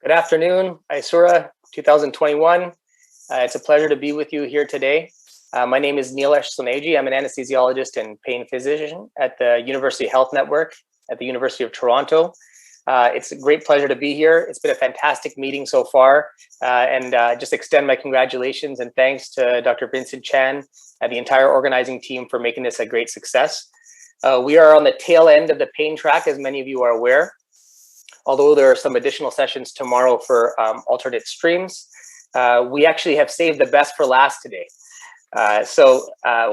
Good afternoon, ISURA 2021. It's a pleasure to be with you here today. My name is Nilesh Soneji. I'm an anesthesiologist and pain physician at the University Health Network at the University of Toronto. It's a great pleasure to be here. It's been a fantastic meeting so far, and just extend my congratulations and thanks to Dr. Vincent Chan and the entire organizing team for making this a great success. We are on the tail end of the pain track, as many of you are aware. Although there are some additional sessions tomorrow for alternate streams, we actually have saved the best for last today. So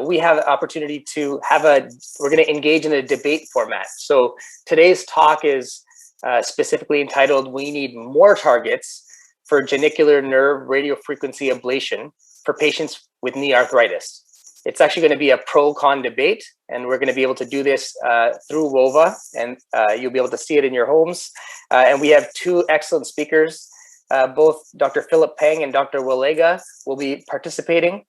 we have an opportunity to have we're going to engage in a debate format. So today's talk is specifically entitled, "We Need More Targets for Genicular Nerve Radiofrequency Ablation for Patients with Knee Arthritis." It's actually going to be a pro-con debate, and we're going to be able to do this through WOVA, and you'll be able to see it in your homes. And we have two excellent speakers. Both Dr. Philip Pang and Dr. Walega will be participating.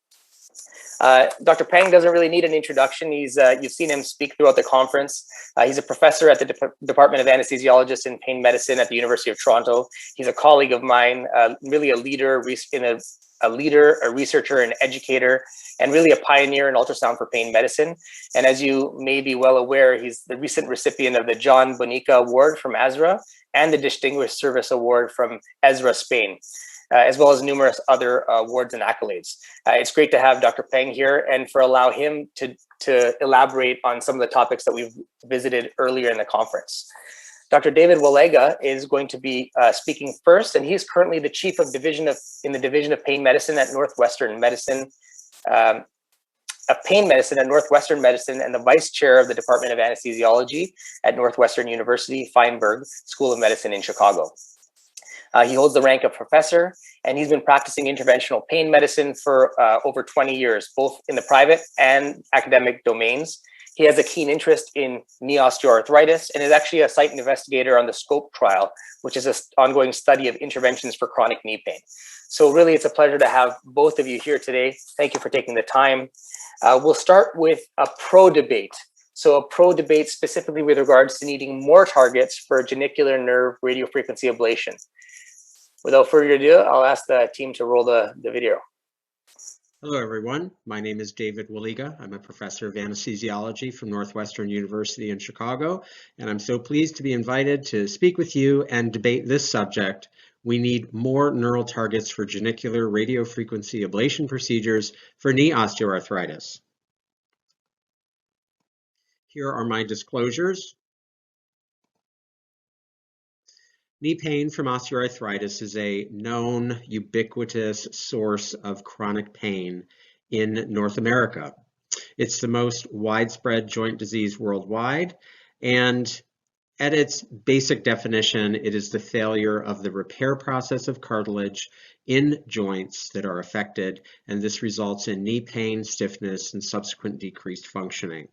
Dr. Pang doesn't really need an introduction. You've seen him speak throughout the conference. He's a professor at the Department of Anesthesiologists and Pain Medicine at the University of Toronto. He's a colleague of mine, really a leader, a researcher, an educator, and really a pioneer in ultrasound for pain medicine. And as you may be well aware, he's the recent recipient of the John Bonica Award from ASRA and the Distinguished Service Award from ESRA Spain, as well as numerous other awards and accolades. It's great to have Dr. Pang here and allow him to elaborate on some of the topics that we've visited earlier in the conference. Dr. David Walega is going to be speaking first, and he's currently the chief of in the Division of Pain Medicine at Northwestern Medicine, and the vice chair of the Department of Anesthesiology at Northwestern University Feinberg School of Medicine in Chicago. He holds the rank of professor, and he's been practicing interventional pain medicine for over 20 years, both in the private and academic domains. He has a keen interest in knee osteoarthritis and is actually a site investigator on the SCOPE trial, which is an ongoing study of interventions for chronic knee pain. So really, it's a pleasure to have both of you here today. Thank you for taking the time. We'll start with a pro debate. So a pro debate specifically with regards to needing more targets for genicular nerve radiofrequency ablation. Without further ado, I'll ask the team to roll the video. Hello, everyone. My name is David Walega. I'm a professor of anesthesiology from Northwestern University in Chicago, and I'm so pleased to be invited to speak with you and debate this subject. We need more neural targets for genicular radiofrequency ablation procedures for knee osteoarthritis. Here are my disclosures. Knee pain from osteoarthritis is a known, ubiquitous source of chronic pain in North America. It's the most widespread joint disease worldwide, and at its basic definition, it is the failure of the repair process of cartilage in joints that are affected, and this results in knee pain, stiffness, and subsequent decreased functioning.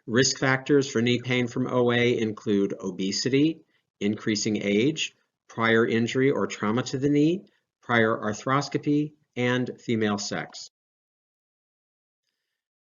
Risk factors for knee pain from OA include obesity, increasing age, prior injury or trauma to the knee, prior arthroscopy, and female sex.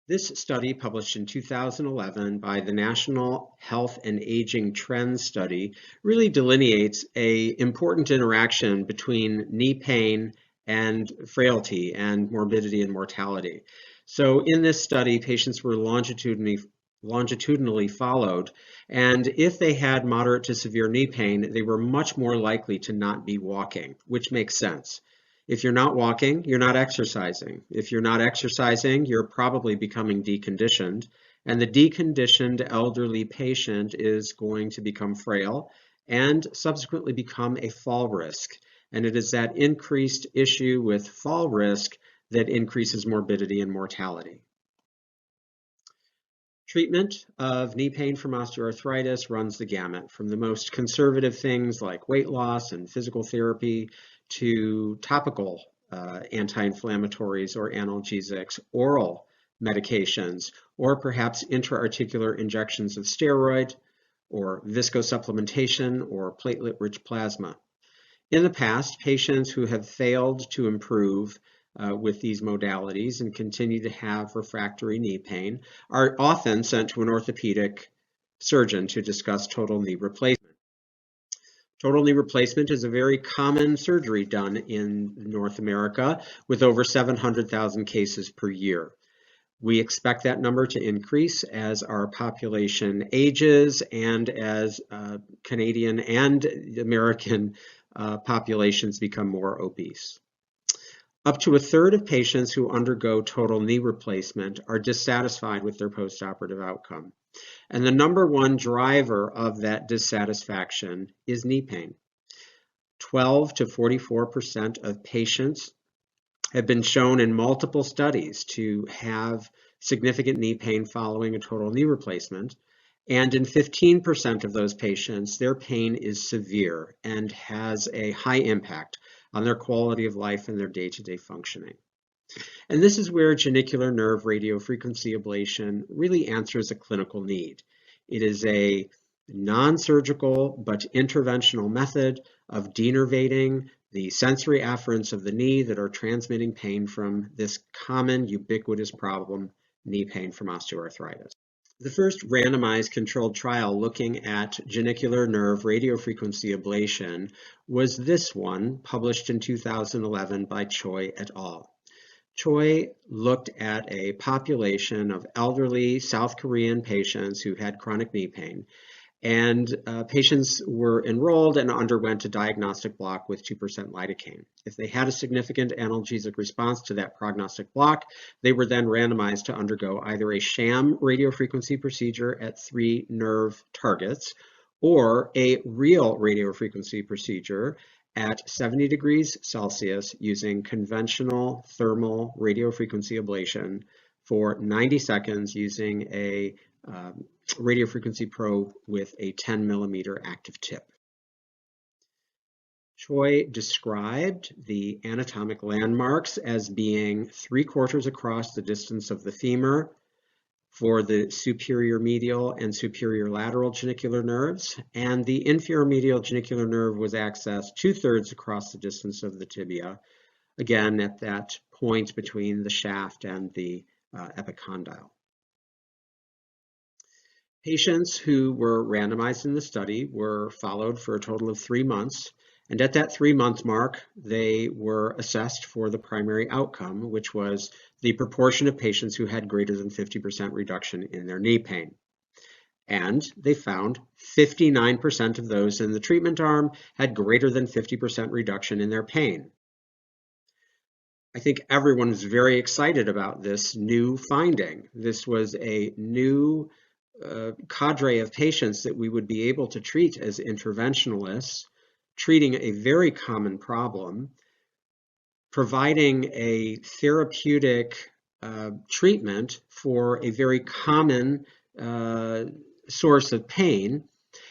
This study, published in 2011 by the National Health and Aging Trends Study, really delineates an important interaction between knee pain and frailty and morbidity and mortality. So in this study, patients were longitudinally followed, and if they had moderate to severe knee pain, they were much more likely to not be walking, which makes sense. If you're not walking, you're not exercising. If you're not exercising, you're probably becoming deconditioned, and the deconditioned elderly patient is going to become frail and subsequently become a fall risk. And it is that increased issue with fall risk that increases morbidity and mortality. Treatment of knee pain from osteoarthritis runs the gamut, from the most conservative things like weight loss and physical therapy to topical anti-inflammatories or analgesics, oral medications, or perhaps intra-articular injections of steroid or viscosupplementation or platelet-rich plasma. In the past, patients who have failed to improve with these modalities and continue to have refractory knee pain are often sent to an orthopedic surgeon to discuss total knee replacement. Total knee replacement is a very common surgery done in North America with over 700,000 cases per year. We expect that number to increase as our population ages and as Canadian and American populations become more obese. Up to a third of patients who undergo total knee replacement are dissatisfied with their postoperative outcome. And the number one driver of that dissatisfaction is knee pain. 12 to 44% of patients have been shown in multiple studies to have significant knee pain following a total knee replacement. And in 15% of those patients, their pain is severe and has a high impact on their quality of life and their day-to-day functioning. And this is where genicular nerve radiofrequency ablation really answers a clinical need. It is a non-surgical but interventional method of denervating the sensory afferents of the knee that are transmitting pain from this common ubiquitous problem, knee pain from osteoarthritis. The first randomized controlled trial looking at genicular nerve radiofrequency ablation was this one, published in 2011 by Choi et al. Choi looked at a population of elderly South Korean patients who had chronic knee pain, and patients were enrolled and underwent a diagnostic block with 2% lidocaine. If they had a significant analgesic response to that prognostic block, they were then randomized to undergo either a sham radiofrequency procedure at 3 nerve targets or a real radiofrequency procedure at 70 degrees Celsius using conventional thermal radiofrequency ablation for 90 seconds using a radiofrequency probe with a 10 millimeter active tip. Choi described the anatomic landmarks as being 3/4 across the distance of the femur for the superior medial and superior lateral genicular nerves, and the inferior medial genicular nerve was accessed 2/3 across the distance of the tibia, again at that point between the shaft and the epicondyle. Patients who were randomized in the study were followed for a total of 3 months, and at that 3-month mark, they were assessed for the primary outcome, which was the proportion of patients who had greater than 50% reduction in their knee pain. And they found 59% of those in the treatment arm had greater than 50% reduction in their pain. I think everyone was very excited about this new finding. This was a new cadre of patients that we would be able to treat as interventionalists, treating a very common problem, providing a therapeutic treatment for a very common source of pain.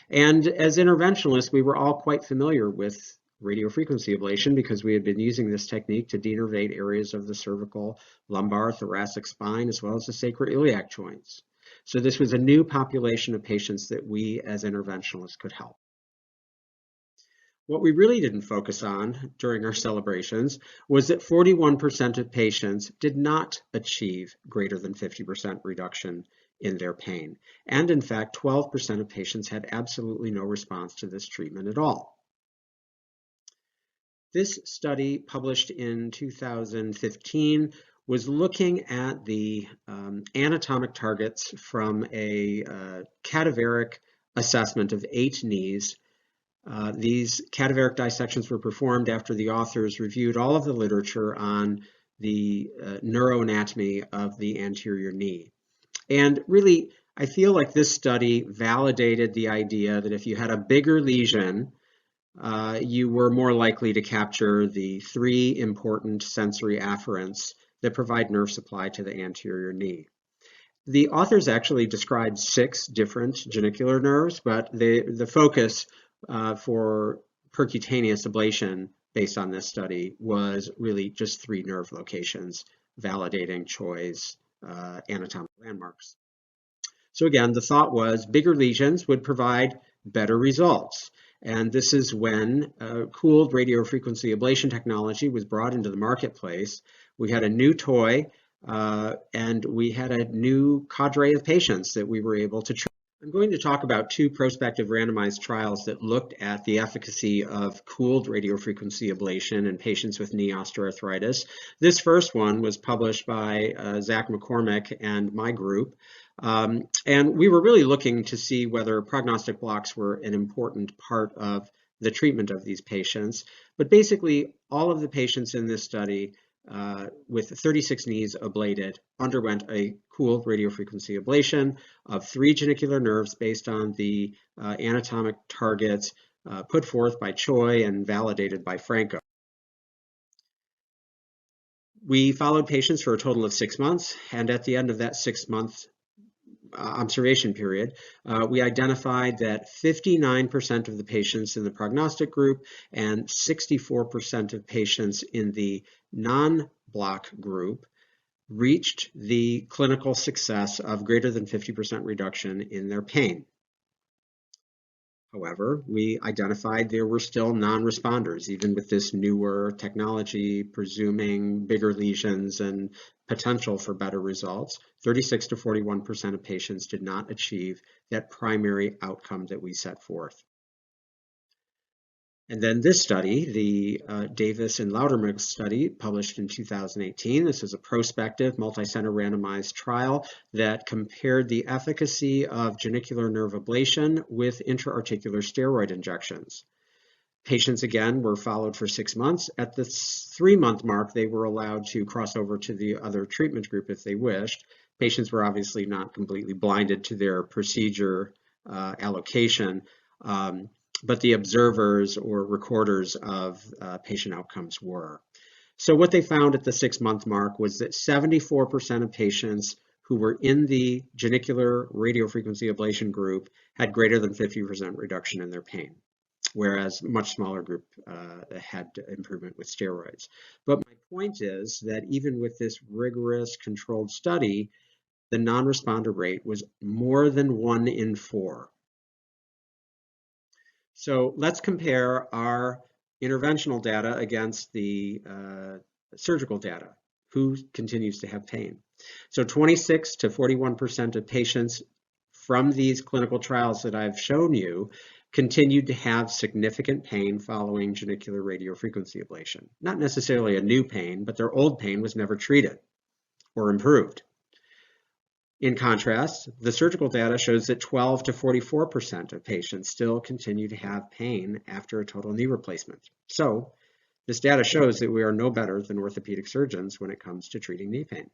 And as interventionalists, we were all quite familiar with radiofrequency ablation because we had been using this technique to denervate areas of the cervical, lumbar, thoracic spine, as well as the sacroiliac joints. So this was a new population of patients that we as interventionalists could help. What we really didn't focus on during our celebrations was that 41% of patients did not achieve greater than 50% reduction in their pain. And in fact, 12% of patients had absolutely no response to this treatment at all. This study, published in 2015, was looking at the anatomic targets from a cadaveric assessment of 8 knees. These cadaveric dissections were performed after the authors reviewed all of the literature on the neuroanatomy of the anterior knee. And really, I feel like this study validated the idea that if you had a bigger lesion, you were more likely to capture the 3 important sensory afferents that provide nerve supply to the anterior knee. The authors actually described 6 different genicular nerves, but the focus for percutaneous ablation based on this study was really just 3 nerve locations, validating Choi's anatomic landmarks. So again, the thought was bigger lesions would provide better results. And this is when cooled radiofrequency ablation technology was brought into the marketplace. We had a new toy and we had a new cadre of patients that we were able to treat. I'm going to talk about two prospective randomized trials that looked at the efficacy of cooled radiofrequency ablation in patients with knee osteoarthritis. This first one was published by Zach McCormick and my group. And we were really looking to see whether prognostic blocks were an important part of the treatment of these patients. But basically, all of the patients in this study with 36 knees ablated underwent a cooled radiofrequency ablation of 3 genicular nerves based on the anatomic targets put forth by Choi and validated by Franco. We followed patients for a total of 6 months, and at the end of that 6-month observation period, we identified that 59% of the patients in the prognostic group and 64% of patients in the non-block group reached the clinical success of greater than 50% reduction in their pain. However, we identified there were still non-responders, even with this newer technology, presuming bigger lesions and potential for better results. 36 to 41% of patients did not achieve that primary outcome that we set forth. And then this study, the Davis and Loudermilk study, published in 2018. This is a prospective, multi-center randomized trial that compared the efficacy of genicular nerve ablation with intra-articular steroid injections. Patients, again, were followed for 6 months. At the 3-month mark, they were allowed to cross over to the other treatment group if they wished. Patients were obviously not completely blinded to their procedure allocation. But the observers or recorders of patient outcomes were. So what they found at the 6-month mark was that 74% of patients who were in the genicular radiofrequency ablation group had greater than 50% reduction in their pain, whereas a much smaller group had improvement with steroids. But my point is that even with this rigorous controlled study, the non-responder rate was more than 1 in 4. So let's compare our interventional data against the surgical data. Who continues to have pain? So 26 to 41% of patients from these clinical trials that I've shown you continued to have significant pain following genicular radiofrequency ablation. Not necessarily a new pain, but their old pain was never treated or improved. In contrast, the surgical data shows that 12 to 44% of patients still continue to have pain after a total knee replacement. So this data shows that we are no better than orthopedic surgeons when it comes to treating knee pain.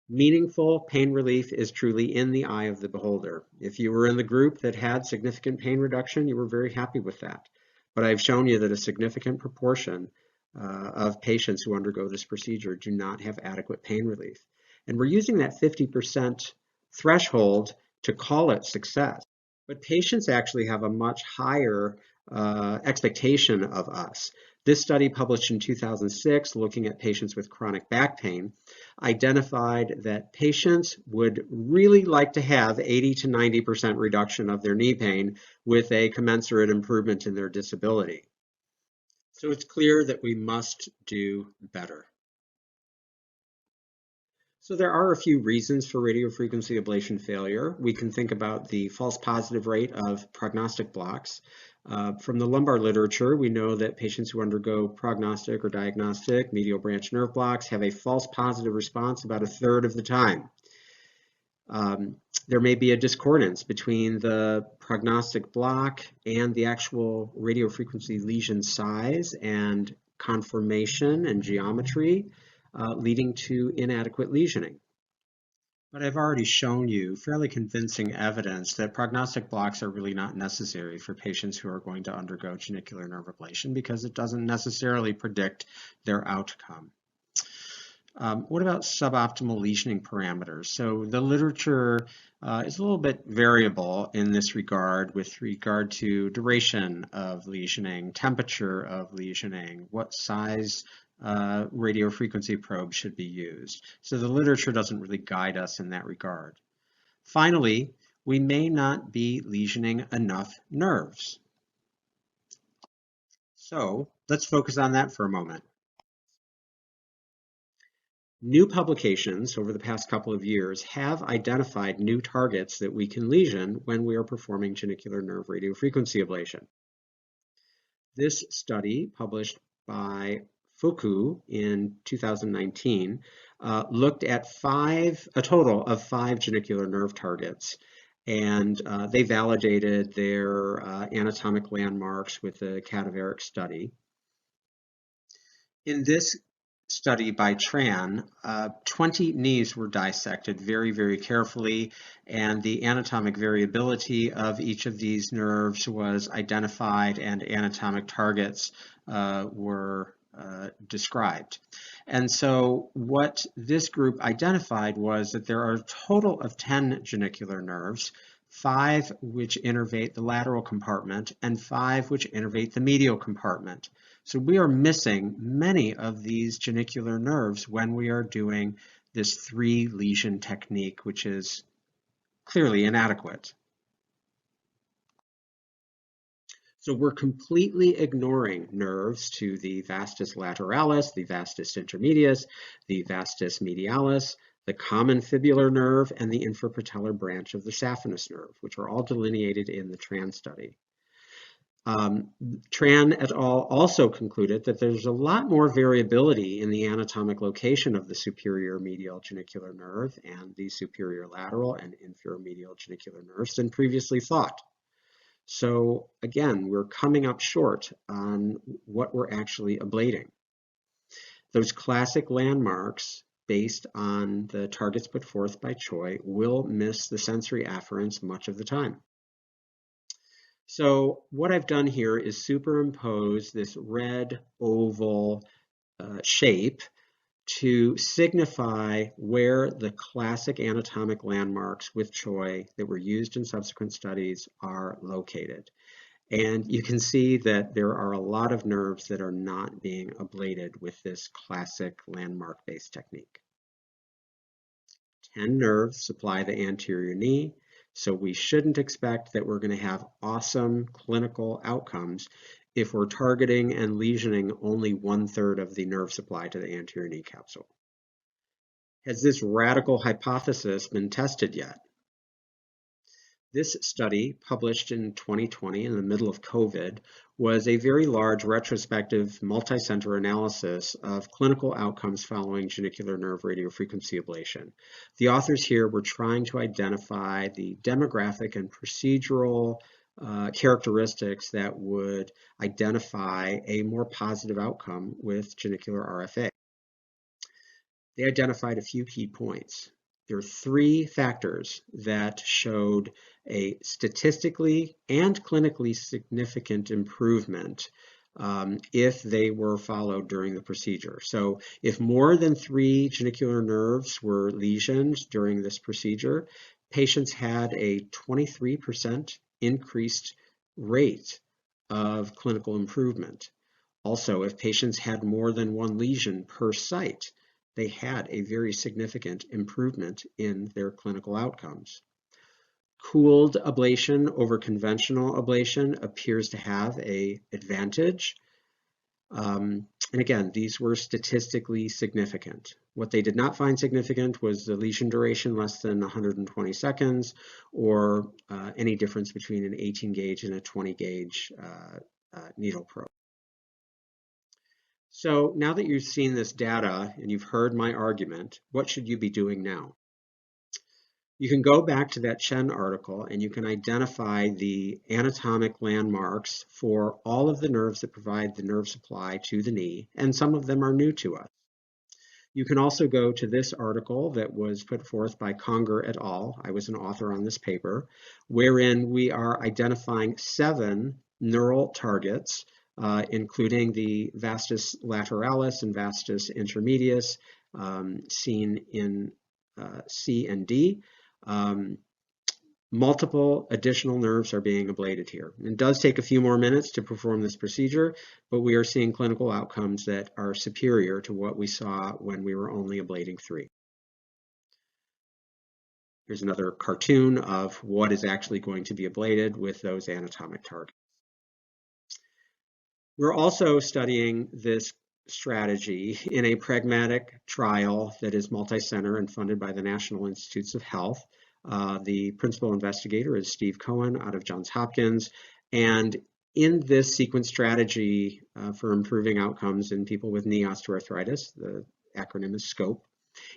Meaningful pain relief is truly in the eye of the beholder. If you were in the group that had significant pain reduction, you were very happy with that. But I've shown you that a significant proportion of patients who undergo this procedure do not have adequate pain relief. And we're using that 50% threshold to call it success. But patients actually have a much higher expectation of us. This study, published in 2006, looking at patients with chronic back pain, identified that patients would really like to have 80 to 90% reduction of their knee pain with a commensurate improvement in their disability. So it's clear that we must do better. So there are a few reasons for radiofrequency ablation failure. We can think about the false positive rate of prognostic blocks. From the lumbar literature, we know that patients who undergo prognostic or diagnostic medial branch nerve blocks have a false positive response about 1/3 of the time. There may be a discordance between the prognostic block and the actual radiofrequency lesion size and conformation and geometry, leading to inadequate lesioning. But I've already shown you fairly convincing evidence that prognostic blocks are really not necessary for patients who are going to undergo genicular nerve ablation because it doesn't necessarily predict their outcome. What about suboptimal lesioning parameters? So the literature is a little bit variable in this regard with regard to duration of lesioning, temperature of lesioning, what size radiofrequency probe should be used. So the literature doesn't really guide us in that regard. Finally, we may not be lesioning enough nerves. So let's focus on that for a moment. New publications over the past couple of years have identified new targets that we can lesion when we are performing genicular nerve radiofrequency ablation. This study, published by Fuku in 2019, looked at a total of 5 genicular nerve targets, and they validated their anatomic landmarks with the cadaveric study. In this study by Tran, 20 knees were dissected very, very carefully, and the anatomic variability of each of these nerves was identified and anatomic targets were described. And so what this group identified was that there are a total of 10 genicular nerves, 5 which innervate the lateral compartment and 5 which innervate the medial compartment. So we are missing many of these genicular nerves when we are doing this 3 lesion technique, which is clearly inadequate. So we're completely ignoring nerves to the vastus lateralis, the vastus intermedius, the vastus medialis, the common fibular nerve, and the infrapatellar branch of the saphenous nerve, which are all delineated in the Tran study. Tran et al. Also concluded that there's a lot more variability in the anatomic location of the superior medial genicular nerve and the superior lateral and inferior medial genicular nerves than previously thought. So again, we're coming up short on what we're actually ablating. Those classic landmarks based on the targets put forth by Choi will miss the sensory afferents much of the time. So what I've done here is superimpose this red oval shape to signify where the classic anatomic landmarks with Choi that were used in subsequent studies are located. And you can see that there are a lot of nerves that are not being ablated with this classic landmark-based technique. 10 nerves supply the anterior knee, so we shouldn't expect that we're going to have awesome clinical outcomes if we're targeting and lesioning only 1/3 of the nerve supply to the anterior knee capsule. Has this radical hypothesis been tested yet? This study, published in 2020 in the middle of COVID, was a very large retrospective multi-center analysis of clinical outcomes following genicular nerve radiofrequency ablation. The authors here were trying to identify the demographic and procedural characteristics that would identify a more positive outcome with genicular RFA. They identified a few key points. There are 3 factors that showed a statistically and clinically significant improvement if they were followed during the procedure. So if more than 3 genicular nerves were lesioned during this procedure, patients had a 23% increased rate of clinical improvement. Also, if patients had more than 1 lesion per site, they had a very significant improvement in their clinical outcomes. Cooled ablation over conventional ablation appears to have an advantage. And again, these were statistically significant. What they did not find significant was the lesion duration less than 120 seconds or any difference between an 18 gauge and a 20 gauge needle probe. So now that you've seen this data and you've heard my argument, what should you be doing now? You can go back to that Chen article and you can identify the anatomic landmarks for all of the nerves that provide the nerve supply to the knee, and some of them are new to us. You can also go to this article that was put forth by Conger et al. I was an author on this paper, wherein we are identifying 7 neural targets, including the vastus lateralis and vastus intermedius, seen in C and D. Multiple additional nerves are being ablated here. It does take a few more minutes to perform this procedure, but we are seeing clinical outcomes that are superior to what we saw when we were only ablating 3. Here's another cartoon of what is actually going to be ablated with those anatomic targets. We're also studying this strategy in a pragmatic trial that is multi-center and funded by the National Institutes of Health. The principal investigator is Steve Cohen out of Johns Hopkins. And in this sequence strategy for improving outcomes in people with knee osteoarthritis, the acronym is SCOPE,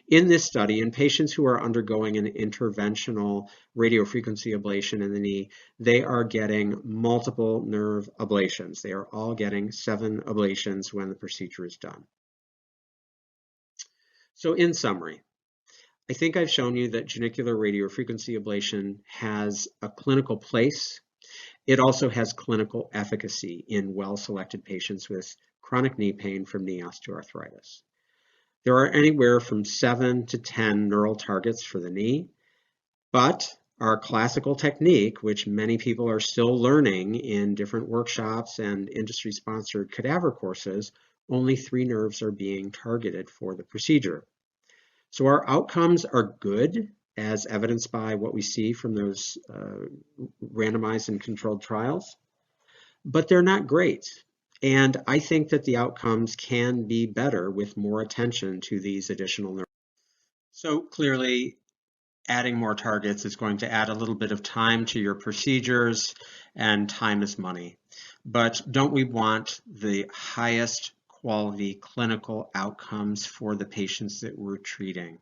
in this study, in patients who are undergoing an interventional radiofrequency ablation in the knee, they are getting multiple nerve ablations. They are all getting 7 ablations when the procedure is done. So in summary, I think I've shown you that genicular radiofrequency ablation has a clinical place. It also has clinical efficacy in well-selected patients with chronic knee pain from knee osteoarthritis. There are anywhere from 7 to 10 neural targets for the knee, but our classical technique, which many people are still learning in different workshops and industry-sponsored cadaver courses, only 3 nerves are being targeted for the procedure. So our outcomes are good, as evidenced by what we see from those randomized and controlled trials, but they're not great. And I think that the outcomes can be better with more attention to these additional nerves. So clearly, adding more targets is going to add a little bit of time to your procedures, and time is money. But don't we want the highest quality clinical outcomes for the patients that we're treating?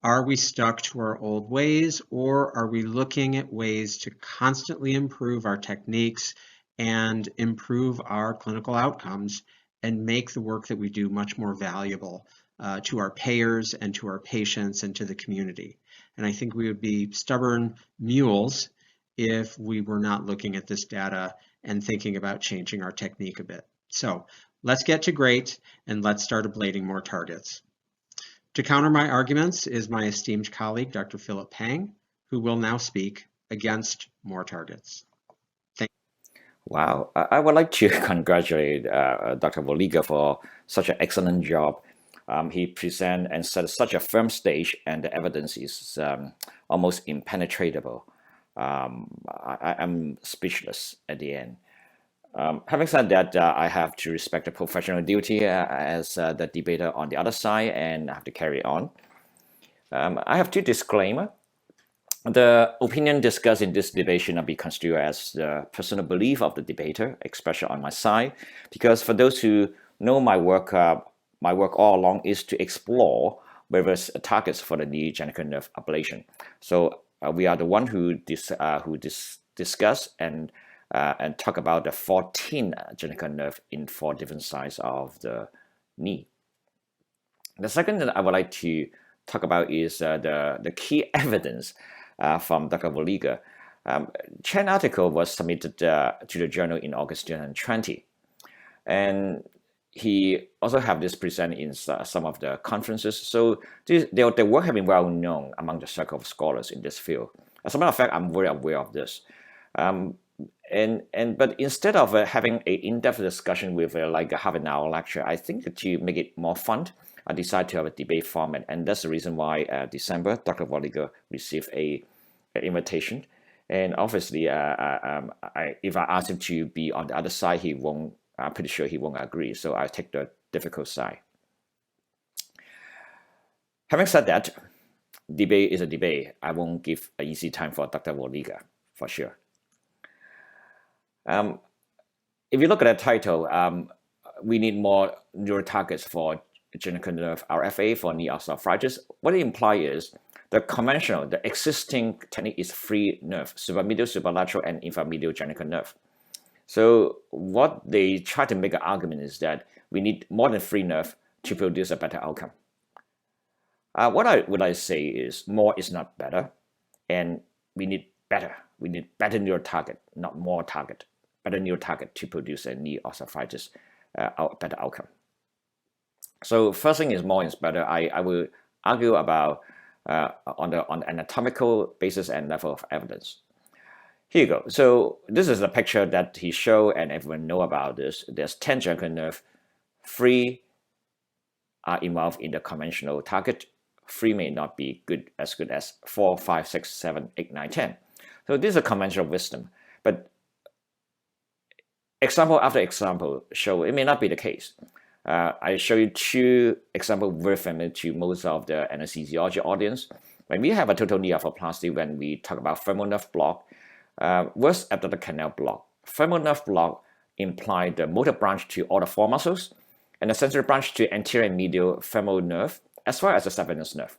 Are we stuck to our old ways, or are we looking at ways to constantly improve our techniques and improve our clinical outcomes and make the work that we do much more valuable to our payers and to our patients and to the community? And I think we would be stubborn mules if we were not looking at this data and thinking about changing our technique a bit. So let's get to great, and let's start ablating more targets. To counter my arguments is my esteemed colleague, Dr. Philip Pang, who will now speak against more targets. Wow, I would like to congratulate Dr. Voliga for such an excellent job. He presented and set such a firm stage, and the evidence is almost impenetrable. I'm speechless at the end. Having said that, I have to respect the professional duty as the debater on the other side, and I have to carry on. I have 2 disclaimers. The opinion discussed in this debate should not be construed as the personal belief of the debater, especially on my side, because for those who know my work all along is to explore various targets for the knee genicular nerve ablation. So we are the one who discuss and talk about the 14 genicular nerve in 4 different sides of the knee. The second that I would like to talk about is the key evidence from Dr. Voliga. Chen article was submitted to the journal in August 2020, and he also have this present in some of the conferences. So their work have been well known among the circle of scholars in this field. As a matter of fact, I'm very aware of this. But instead of having an in-depth discussion with like a half an hour lecture, I think that to make it more fun, I decided to have a debate format, and that's the reason why December Dr. Voliga received an invitation. And obviously, if I ask him to be on the other side, he won't. I'm pretty sure he won't agree. So I take the difficult side. Having said that, debate is a debate. I won't give an easy time for Dr. Voliga for sure. If you look at the title, we need more neural targets for genicular nerve RFA for knee osteoarthritis. What it implies is the conventional, the existing technique is free nerve, supermedial, superlateral, and inframedial genicular nerve. So what they try to make an argument is that we need more than free nerve to produce a better outcome. What I would like to say is more is not better, and we need better. We need better neural target, not more target. Better neural target to produce a knee osteoarthritis better outcome. So first thing is more is better. I will argue about on the anatomical basis and level of evidence. Here you go. So this is a picture that he showed, and everyone know about this. There's 10 genicular nerve. 3 are involved in the conventional target. 3 may not be good as 4, 5, 6, 7, 8, 9, 10. So this is a conventional wisdom. But example after example show it may not be the case. I show you two examples very familiar to most of the anesthesiology audience. When we have a total knee arthroplasty, when we talk about femoral nerve block, versus abdominal canal block. Femoral nerve block imply the motor branch to all the four muscles, and the sensory branch to anterior and medial femoral nerve, as well as the saphenous nerve.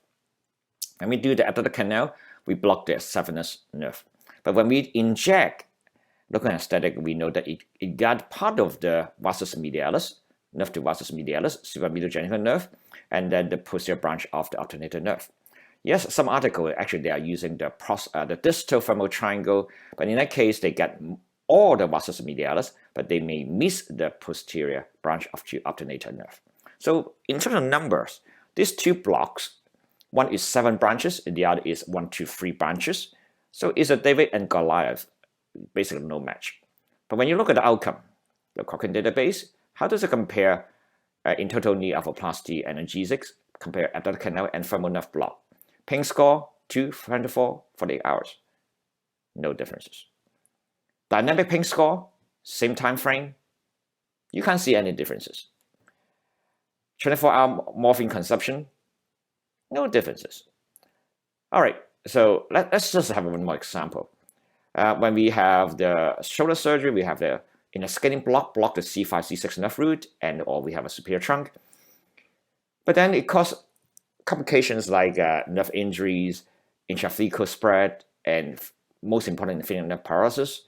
When we do the abdominal canal, we block the saphenous nerve. But when we inject local anesthetic, we know that it got part of the vastus medialis, nerve to vastus medialis, supramedial genital nerve, and then the posterior branch of the alternator nerve. Yes, some article actually they are using the distal femoral triangle, but in that case they get all the vastus medialis, but they may miss the posterior branch of the alternator nerve. So in terms of numbers, these two blocks, one is 7 branches, and the other is 1, 2, 3 branches. So it's a David and Goliath, basically no match. But when you look at the outcome, the Cochrane database, how does it compare in total knee arthroplasty analgesics, compare abdominal canal and femoral nerve block? Pain score 2, 24, 48 hours. No differences. Dynamic pain score, same time frame. You can't see any differences. 24-hour morphine consumption, no differences. All right, so let's just have one more example. When we have the shoulder surgery, we have in a scaling block the C5, C6 nerve root, or we have a superior trunk. But then it causes complications like nerve injuries, intrathecal spread, and most importantly, inferior nerve paralysis.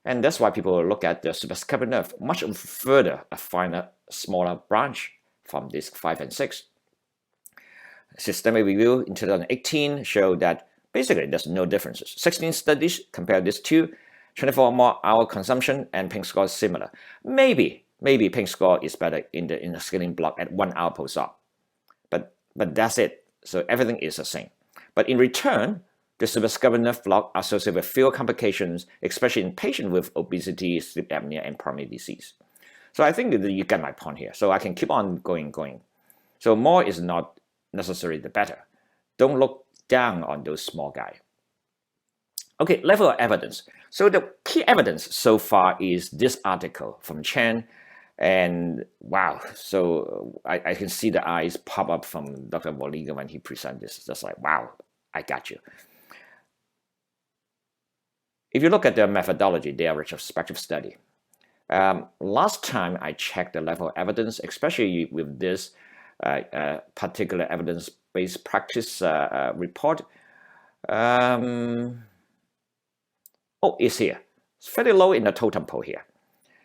And that's why people look at the supraescapular nerve much further, a finer, smaller branch from disc 5 and 6. Systemic review in 2018 showed that basically there's no differences. 16 studies compare these two, 24-hour consumption and pain score is similar. Maybe pain score is better in the scaling block at 1 hour post-op. But that's it. So everything is the same. But in return, the supraescapular nerve block associated with fewer complications, especially in patients with obesity, sleep apnea, and primary disease. So I think that you get my point here. So I can keep on going. So more is not necessarily the better. Don't look down on those small guys. Okay, level of evidence. So the key evidence so far is this article from Chen. And wow, so I can see the eyes pop up from Dr. Voliga when he presented this. It's just like, wow, I got you. If you look at the methodology, they are retrospective study. Last time I checked the level of evidence, especially with this particular evidence-based practice report. It's here. It's fairly low in the totem pole here.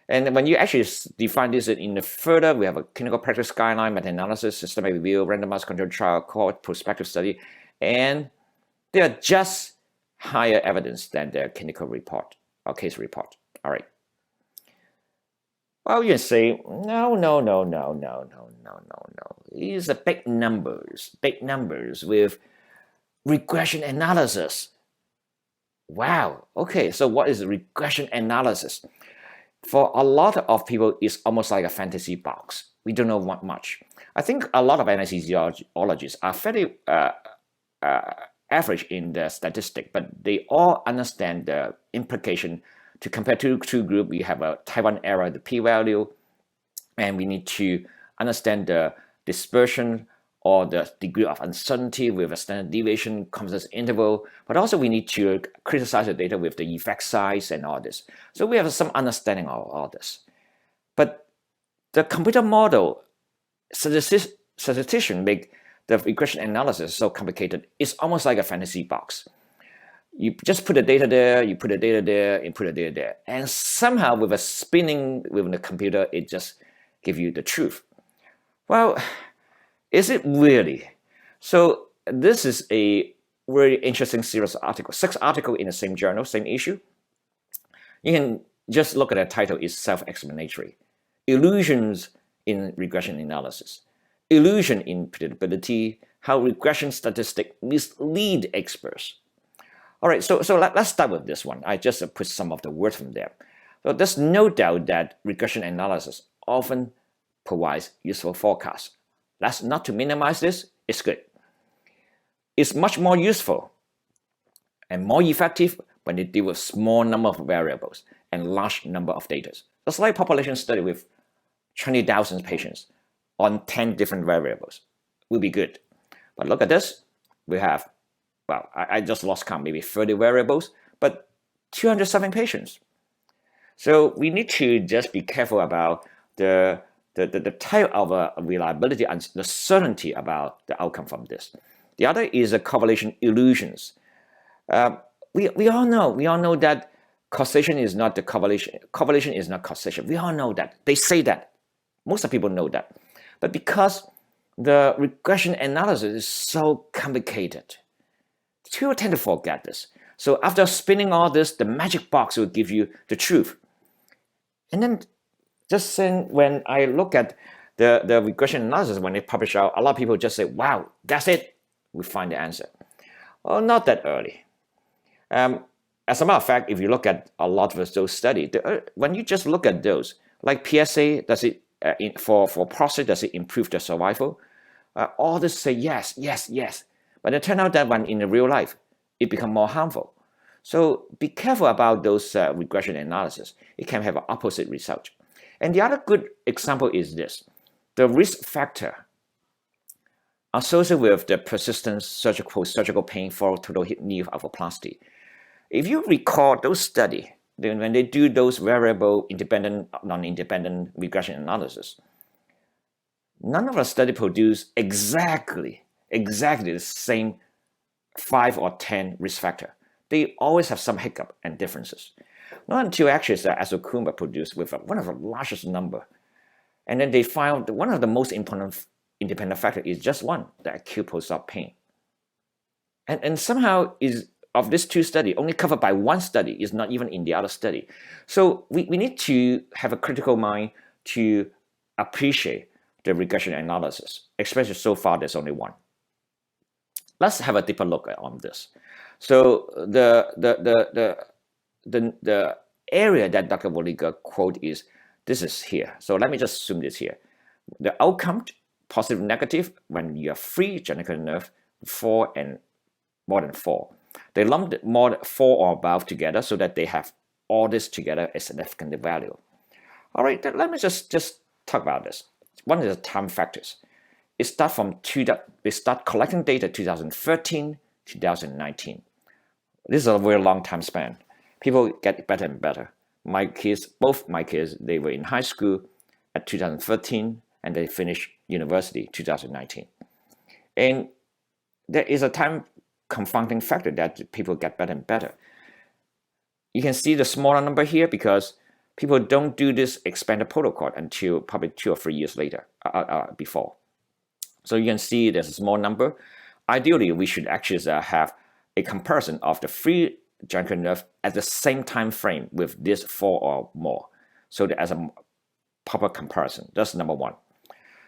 And when you actually define this in the further, we have a clinical practice guideline, meta-analysis, systematic review, randomized controlled trial, cohort, prospective study, and they are just higher evidence than the clinical report or case report. All right. Well, you say, no. These are big numbers with regression analysis. Wow. Okay, so what is regression analysis? For a lot of people, it's almost like a fantasy box. We don't know what much. I think a lot of anesthesiologists are fairly average in the statistic, but they all understand the implication. To compare two groups, we have a Taiwan error, the p-value, and we need to understand the dispersion or the degree of uncertainty with a standard deviation, confidence interval, but also we need to criticize the data with the effect size and all this. So we have some understanding of all this. But the computer model statistician make the regression analysis so complicated, it's almost like a fantasy box. You just put the data there, you put the data there, and put the data there. And somehow with a spinning within the computer, it just gives you the truth. Well, is it really? So this is a very interesting series of articles, 6 articles in the same journal, same issue. You can just look at the title, it's self-explanatory. Illusions in regression analysis. Illusion in predictability, how regression statistics mislead experts. All right, so let's start with this one. I just put some of the words from there. So there's no doubt that regression analysis often provides useful forecasts. That's not to minimize this, it's good. It's much more useful and more effective when they deal with small number of variables and large number of data. That's like population study with 20,000 patients. on 10 different variables. Will be good. But look at this. We have, well, I just lost count, maybe 30 variables, but 207 patients. So we need to just be careful about the type of reliability and the certainty about the outcome from this. The other is the correlation illusions. We all know that causation is not the correlation. Correlation is not causation. We all know that. They say that. Most of people know that. But because the regression analysis is so complicated, people tend to forget this. So after spinning all this, the magic box will give you the truth. And then just saying, when I look at the regression analysis, when they publish out, a lot of people just say, wow, that's it. We find the answer. Well, not that early. As a matter of fact, if you look at a lot of those studies, when you just look at those, like PSA, does it for prostate, does it improve the survival? All this say yes, yes, yes. But it turned out that when in the real life, it becomes more harmful. So be careful about those regression analysis. It can have an opposite result. And the other good example is this. The risk factor associated with the persistent surgical pain for total knee arthroplasty. If you recall those studies, when they do those variable independent, non-independent regression analysis, none of the study produce exactly the same 5 or 10 risk factor. They always have some hiccup and differences. Not until actually Azucuma produced with one of the largest number. And then they found one of the most important independent factor is just one, the acute post-op pain. And somehow is of these two studies, only covered by one study, is not even in the other study. So we need to have a critical mind to appreciate the regression analysis, especially so far there's only one. Let's have a deeper look on this. So the area that Dr. Voliga quote is, this is here. So let me just zoom this here. The outcome, positive, negative, when you have free genital nerve, 4 and more than 4. They lumped more than 4 or above together so that they have all this together as significant value. All right, let me just talk about this. One is the time factors. They start collecting data 2013, 2019. This is a very long time span. People get better and better. Both my kids, they were in high school at 2013 and they finished university 2019. And there is a time confounding factor that people get better and better. You can see the smaller number here because people don't do this expanded protocol until probably 2 or 3 years later, before. So you can see there's a small number. Ideally, we should actually have a comparison of the free genital nerve at the same time frame with this 4 or more. So that as a proper comparison, that's number one.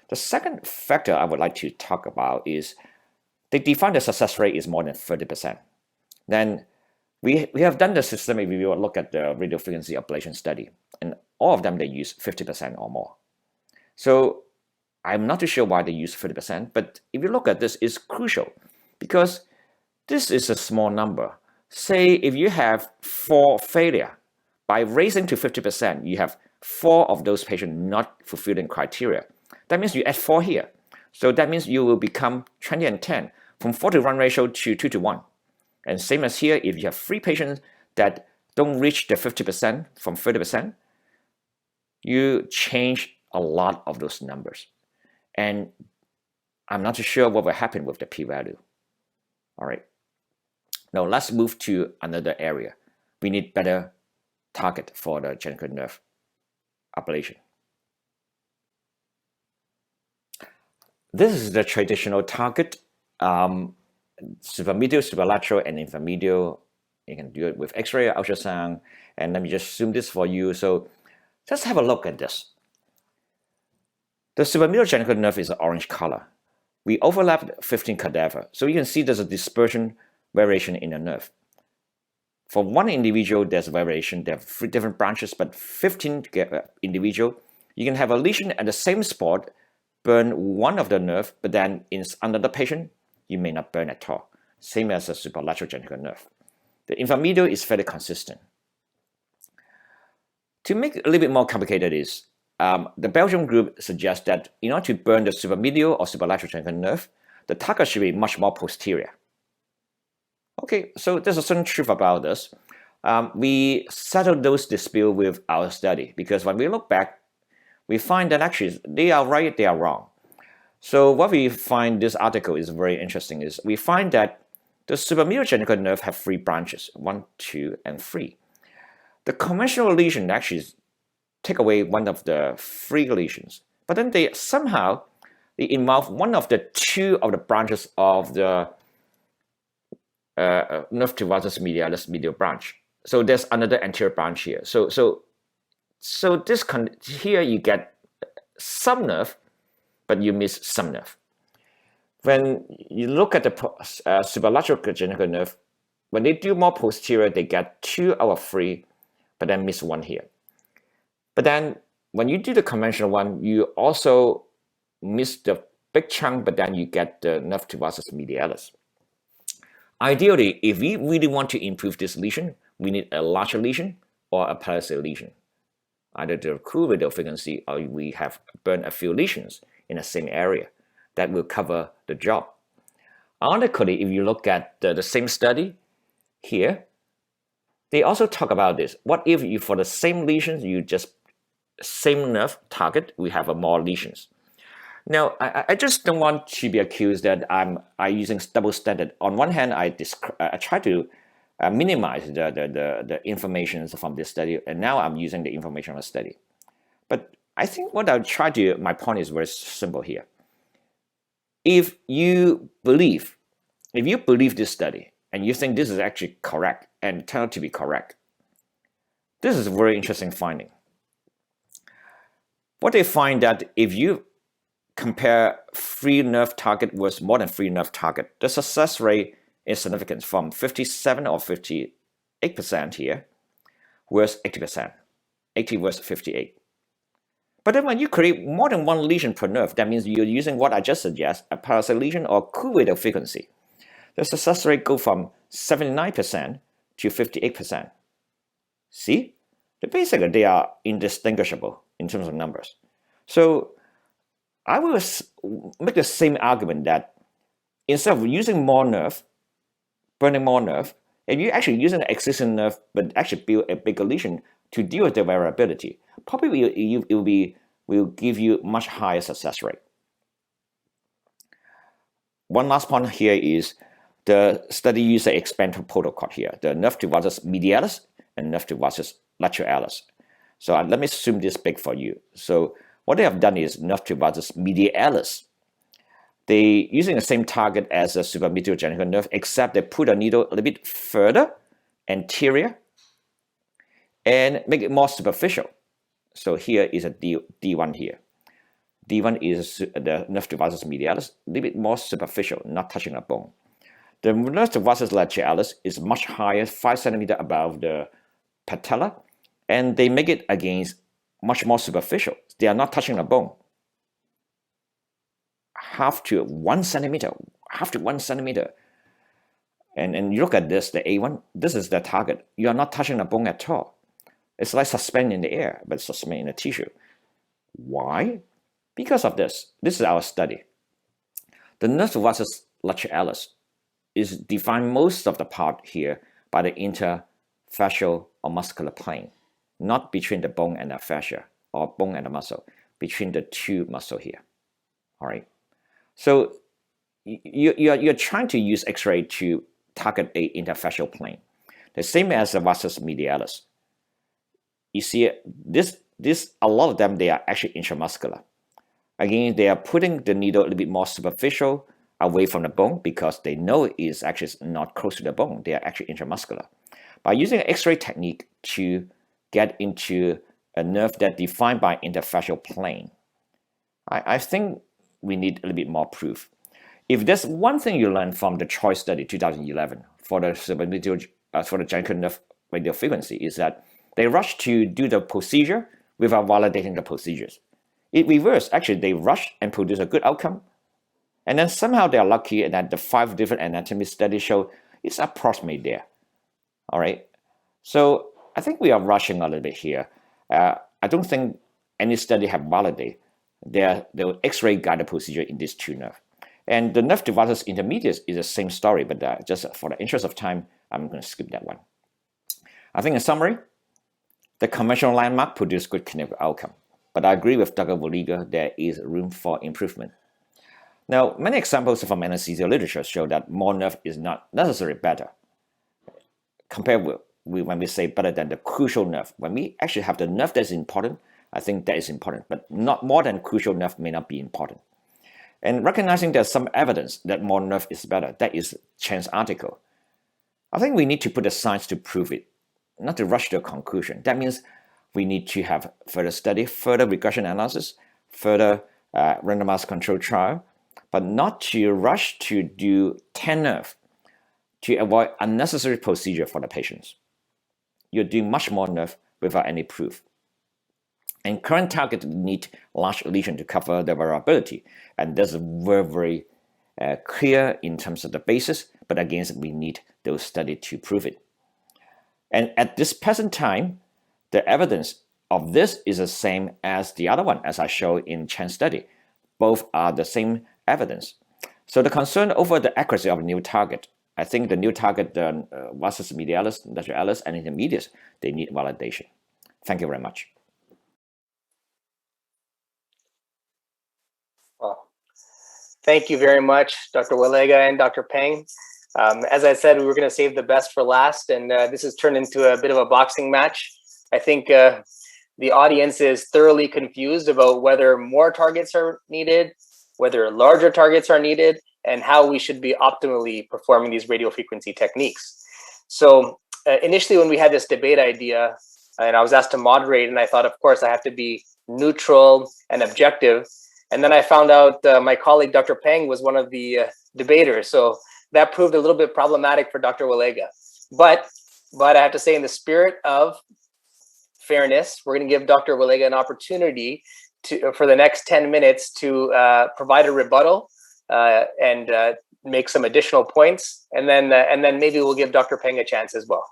The second factor I would like to talk about is they define the success rate is more than 30%. Then we have done the systemic review and look at the radiofrequency ablation study, and all of them they use 50% or more. So I'm not too sure why they use 30%, but if you look at this, it's crucial because this is a small number. Say if you have 4 failure, by raising to 50%, you have 4 of those patients not fulfilling criteria. That means you add 4 here. So that means you will become 20 and 10 from 4 to 1 ratio to 2 to 1. And same as here, if you have 3 patients that don't reach the 50% from 30%, you change a lot of those numbers. And I'm not too sure what will happen with the p-value. All right. Now let's move to another area. We need better target for the genital nerve ablation. This is the traditional target, supermedial, superlateral, and inframedial. You can do it with X-ray, ultrasound, and let me just zoom this for you. So let's have a look at this. The supermedial genital nerve is an orange color. We overlapped 15 cadavers, so you can see there's a dispersion variation in the nerve. For one individual, there's variation. There are 3 different branches, but 15 individual, you can have a lesion at the same spot, burn one of the nerve, but then in another patient, you may not burn at all. Same as a superlateral genital nerve. The inframedial is fairly consistent. To make it a little bit more complicated is, the Belgium group suggests that in order to burn the supermedial or superlateral geniculate nerve, the target should be much more posterior. Okay, so there's a certain truth about this. We settled those disputes with our study because when we look back, we find that actually they are right, they are wrong. So what we find this article is very interesting is we find that the supermedial geniculate nerve have 3 branches, 1, 2, and 3. The conventional lesion actually take away one of the 3 lesions, but then they somehow involve one of the 2 of the branches of the nerve to vastus medialis medial branch. So there's another anterior branch here. So this here you get some nerve, but you miss some nerve. When you look at the superlateral geniculate nerve, when they do more posterior, they get 2 out of 3, but then miss 1 here. But then when you do the conventional one, you also miss the big chunk, but then you get the nerve to vastus medialis. Ideally, if we really want to improve this lesion, we need a larger lesion or a palisade lesion. Either the cool radial frequency or we have burned a few lesions in the same area that will cover the job. Ironically, if you look at the same study here, they also talk about this. What if you, for the same lesions, you just same nerve target, we have more lesions? Now, I just don't want to be accused that I'm using double standard. On one hand, I try to minimize the information from this study, and now I'm using the information from the study. But I think what I'll try to, my point is very simple here. If you believe this study and you think this is actually correct and turn out to be correct, this is a very interesting finding. What they find that if you compare 3 nerve target with more than 3 nerve target, the success rate is significant from 57 or 58% here, whereas 80%, 80 versus 58. But then when you create more than 1 lesion per nerve, that means you're using what I just suggest, a palisade lesion or cool radial frequency. The success rate go from 79% to 58%. See? Basically, they are indistinguishable in terms of numbers. So I will make the same argument that instead of using more nerve, burning more nerve, if you're actually using the existing nerve but actually build a bigger lesion to deal with the variability, probably it will give you much higher success rate. One last point here is the study used the expanded protocol here, the nerve to vastus medialis and nerve to vastus lateralis. So let me zoom this big for you. So what they have done is nerve to vastus medialis. They using the same target as a supermedial geniculate nerve, except they put a needle a little bit further anterior and make it more superficial. So here is a D1 here. D1 is the nerve to vastus medialis, a little bit more superficial, not touching the bone. The nerve to vastus lateralis is much higher, 5 centimeters above the patella, and they make it against much more superficial. They are not touching the bone. Half to 1 centimeter. And you look at this, the A1, this is the target. You are not touching the bone at all. It's like suspended in the air, but suspended in the tissue. Why? Because of this. This is our study. The nerve to vastus lateralis is defined most of the part here by the interfascial or muscular plane, not between the bone and the fascia or bone and the muscle, between the 2 muscle here. All right. So you're trying to use X-ray to target a interfascial plane, the same as the vastus medialis. You see, this a lot of them, they are actually intramuscular. Again, they are putting the needle a little bit more superficial away from the bone because they know it's actually not close to the bone. They are actually intramuscular. By using an X-ray technique to get into a nerve that's defined by interfascial plane, I think we need a little bit more proof. If there's one thing you learned from the CHOICE study 2011 for the geniculate nerve radial frequency is that they rushed to do the procedure without validating the procedures. It reversed. Actually, they rushed and produced a good outcome. And then somehow they are lucky that the 5 different anatomy studies show it's approximately there. All right. So I think we are rushing a little bit here. I don't think any study have validated the X-ray guided procedure in these two nerves. And the nerve dividers intermediate is the same story, but just for the interest of time, I'm going to skip that one. I think in summary, the conventional landmark produced good clinical outcome, but I agree with Dr. Wallega, there is room for improvement. Now, many examples from anesthesia literature show that more nerve is not necessarily better. Compared with when we say better than the crucial nerve, when we actually have the nerve that's important, I think that is important, but not more than crucial nerve may not be important. And recognizing there's some evidence that more nerve is better, that is Chen's article. I think we need to put the science to prove it, not to rush to a conclusion. That means we need to have further study, further regression analysis, further randomized control trial, but not to rush to do 10 nerve to avoid unnecessary procedure for the patients. You're doing much more nerve without any proof. And current target need large lesion to cover the variability, and that's very clear in terms of the basis, but again, we need those studies to prove it. And at this present time, the evidence of this is the same as the other one, as I showed in Chen's study. Both are the same evidence. So the concern over the accuracy of a new target, I think the new target, the vastus medialis, lateralis, and intermedius, they need validation. Thank you very much. Well, thank you very much, Dr. Wallega and Dr. Peng. As I said, we were going to save the best for last, and this has turned into a bit of a boxing match. I think the audience is thoroughly confused about whether more targets are needed, whether larger targets are needed, and how we should be optimally performing these radiofrequency techniques. So initially, when we had this debate idea, and I was asked to moderate, and I thought, of course, I have to be neutral and objective. And then I found out my colleague, Dr. Peng, was one of the debaters. So that proved a little bit problematic for Dr. Wallega. But I have to say, in the spirit of fairness, we're going to give Dr. Wallega an opportunity for the next 10 minutes to provide a rebuttal and make some additional points. And then maybe we'll give Dr. Peng a chance as well.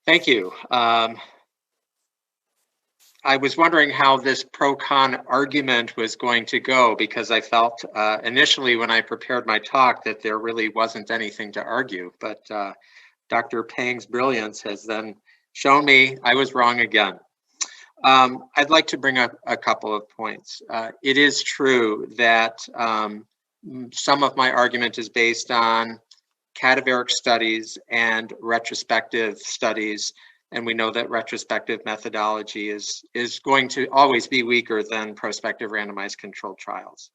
Thank you. I was wondering how this pro-con argument was going to go, because I felt initially when I prepared my talk that there really wasn't anything to argue, but Dr. Peng's brilliance has then shown me I was wrong again. I'd like to bring up a couple of points. It is true that some of my argument is based on cadaveric studies and retrospective studies, and we know that retrospective methodology is going to always be weaker than prospective randomized controlled trials.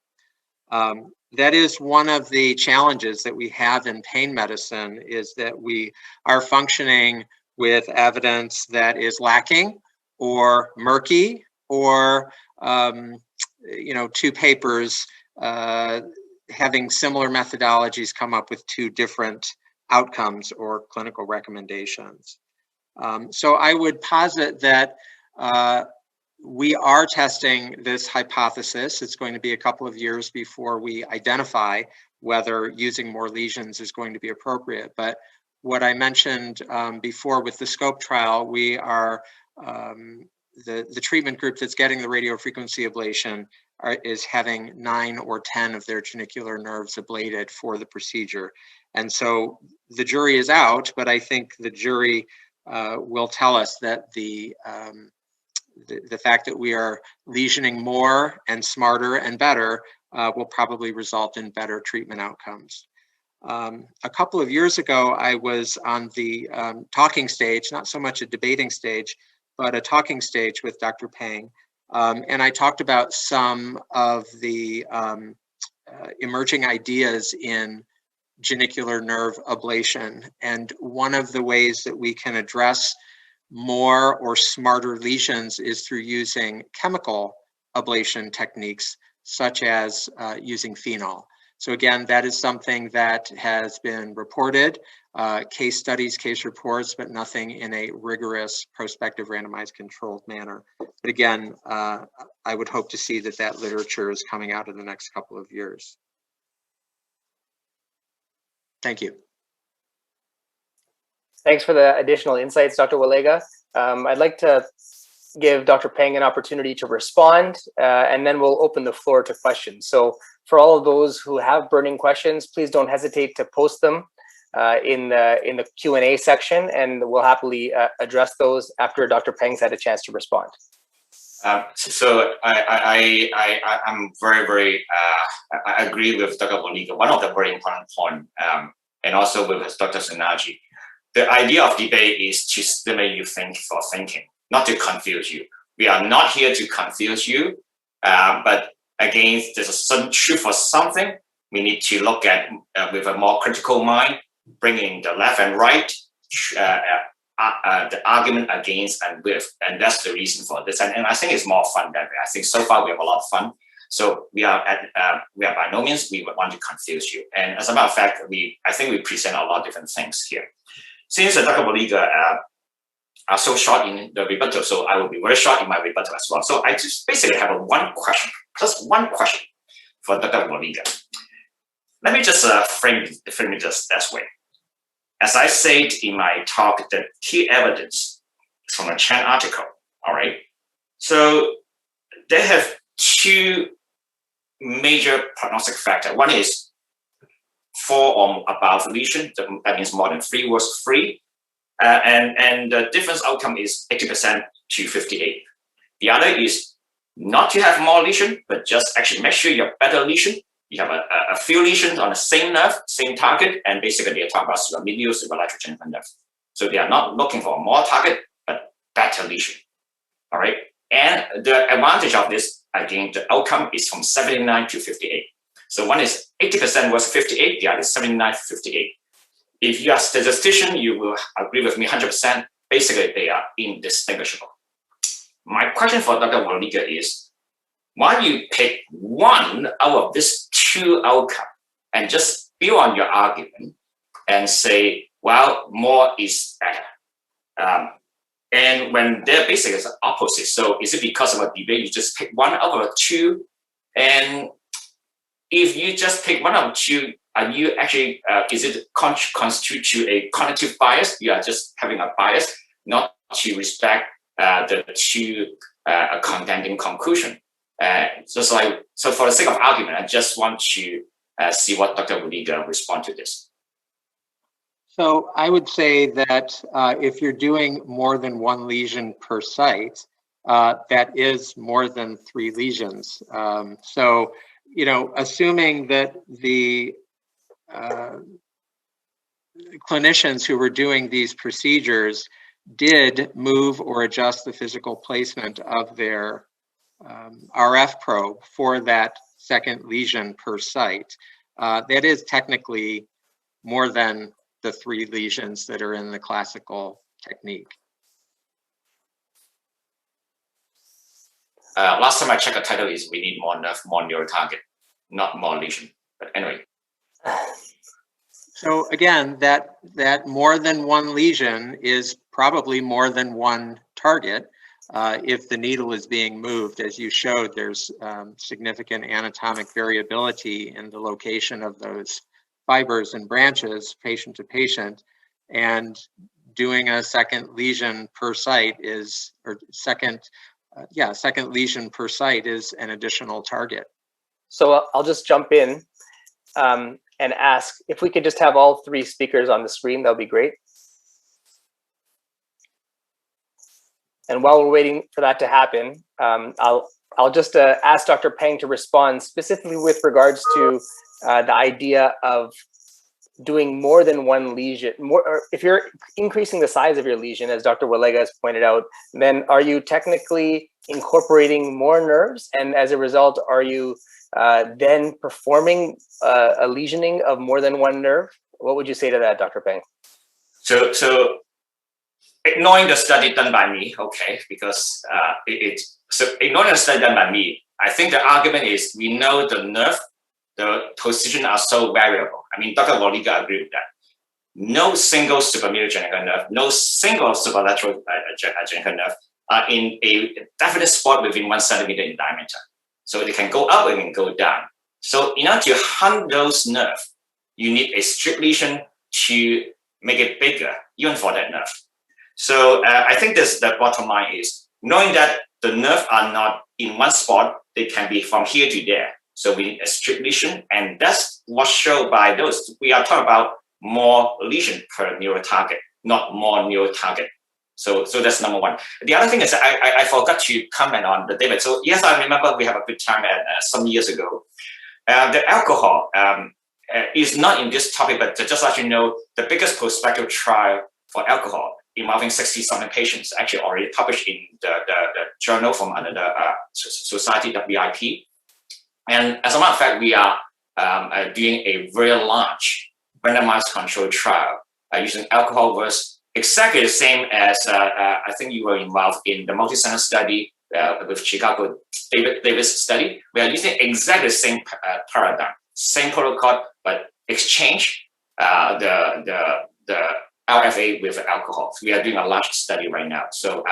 That is one of the challenges that we have in pain medicine, is that we are functioning with evidence that is lacking or murky, or two papers having similar methodologies come up with two different outcomes or clinical recommendations. So I would posit that we are testing this hypothesis. It's going to be a couple of years before we identify whether using more lesions is going to be appropriate. But what I mentioned before with the SCOPE trial, we are, the treatment group that's getting the radiofrequency ablation is having 9 or 10 of their genicular nerves ablated for the procedure. And so the jury is out, but I think the jury will tell us that the fact that we are lesioning more and smarter and better will probably result in better treatment outcomes. A couple of years ago, I was on the talking stage, not so much a debating stage, but a talking stage with Dr. Peng. And I talked about some of the emerging ideas in genicular nerve ablation. And one of the ways that we can address more or smarter lesions is through using chemical ablation techniques, such as using phenol. So again, that is something that has been reported, case studies, case reports, but nothing in a rigorous prospective randomized controlled manner. But again, I would hope to see that literature is coming out in the next couple of years. Thank you. Thanks for the additional insights, Dr. Walega. I'd like to give Dr. Peng an opportunity to respond, and then we'll open the floor to questions. So for all of those who have burning questions, please don't hesitate to post them in the Q&A section, and we'll happily address those after Dr. Peng's had a chance to respond. So I'm very I agree with Dr. Walega. One of the very important point, and also with Dr. Sanaji, the idea of debate is to stimulate you think for thinking, not to confuse you. We are not here to confuse you, but again, there's a certain truth for something. We need to look at with a more critical mind, bringing the left and right, the argument against and with, and that's the reason for this. And I think it's more fun that way. I think so far we have a lot of fun. So we are by no means we would want to confuse you. And as a matter of fact, I think we present a lot of different things here. Since Dr. Walega are so short in the rebuttal, so I will be very short in my rebuttal as well. So I just basically have one question, just one question for Dr. Walega. Let me just frame it just this way. As I said in my talk, the key evidence is from a Chan article, all right? So they have two major prognostic factors. One is 4 or above lesion, that means more than 3 was free. And the difference outcome is 80% to 58. The other is not to have more lesion, but just actually make sure you have better lesion. You have a few lesions on the same nerve, same target, and basically they are talking about supermedial, superlateral genital nerve. So they are not looking for more target, but better lesion. All right. And the advantage of this, again, the outcome is from 79 to 58. So one is 80% was 58, the other is 79 to 58. If you are a statistician, you will agree with me 100%. Basically, they are indistinguishable. My question for Dr. Walega is, why do you pick one out of these two outcomes and just build on your argument and say, well, more is better? And when they're basically the opposite, so is it because of a debate you just pick one out of two? And if you just pick one out of two, are you actually, is it constitute to a cognitive bias? You are just having a bias, not to respect the two contending conclusion. So for the sake of argument, I just want to see what Dr. Walega respond to this. So I would say that if you're doing more than 1 lesion per site, that is more than 3 lesions. So, you know, assuming that the clinicians who were doing these procedures did move or adjust the physical placement of their RF probe for that second lesion per site, that is technically more than the 3 lesions that are in the classical technique. Last time I checked, the title is "We Need More Nerve, More Neural Target," not more lesion. But anyway. So again, that more than 1 lesion is probably more than 1 target. If the needle is being moved, as you showed, there's significant anatomic variability in the location of those fibers and branches, patient to patient, and doing a second lesion per site is, or second lesion per site is an additional target. So I'll just jump in and ask if we could just have all 3 speakers on the screen. That would be great. And while we're waiting for that to happen, I'll just ask Dr. Peng to respond specifically with regards to the idea of doing more than 1 lesion. Or if you're increasing the size of your lesion, as Dr. Walega has pointed out, then are you technically incorporating more nerves? And as a result, are you then performing a lesioning of more than 1 nerve? What would you say to that, Dr. Peng? So ignoring the study done by me, okay, because ignoring the study done by me, I think the argument is we know the nerve, the position are so variable. I mean, Dr. Walega agreed with that. No single supermedial genital nerve, no single superlateral genital nerve are in a definite spot within 1 centimeter in diameter. So they can go up and can go down. So in order to hunt those nerves, you need a strip lesion to make it bigger, even for that nerve. So I think the bottom line is knowing that the nerves are not in one spot, they can be from here to there. So we need a strip lesion, and that's what's shown by those. We are talking about more lesion per neural target, not more neural target. So that's number one. The other thing is I forgot to comment on the David. So yes, I remember we have a good time some years ago. The alcohol is not in this topic, but just let you know, the biggest prospective trial for alcohol involving 60-something patients actually already published in the journal from another society, WIP. And as a matter of fact, we are doing a very large randomized control trial using alcohol versus exactly the same as I think you were involved in the multi-center study with Chicago Davis study. We are using exactly the same paradigm, same protocol, but exchange the LFA with alcohol. So we are doing a large study right now. So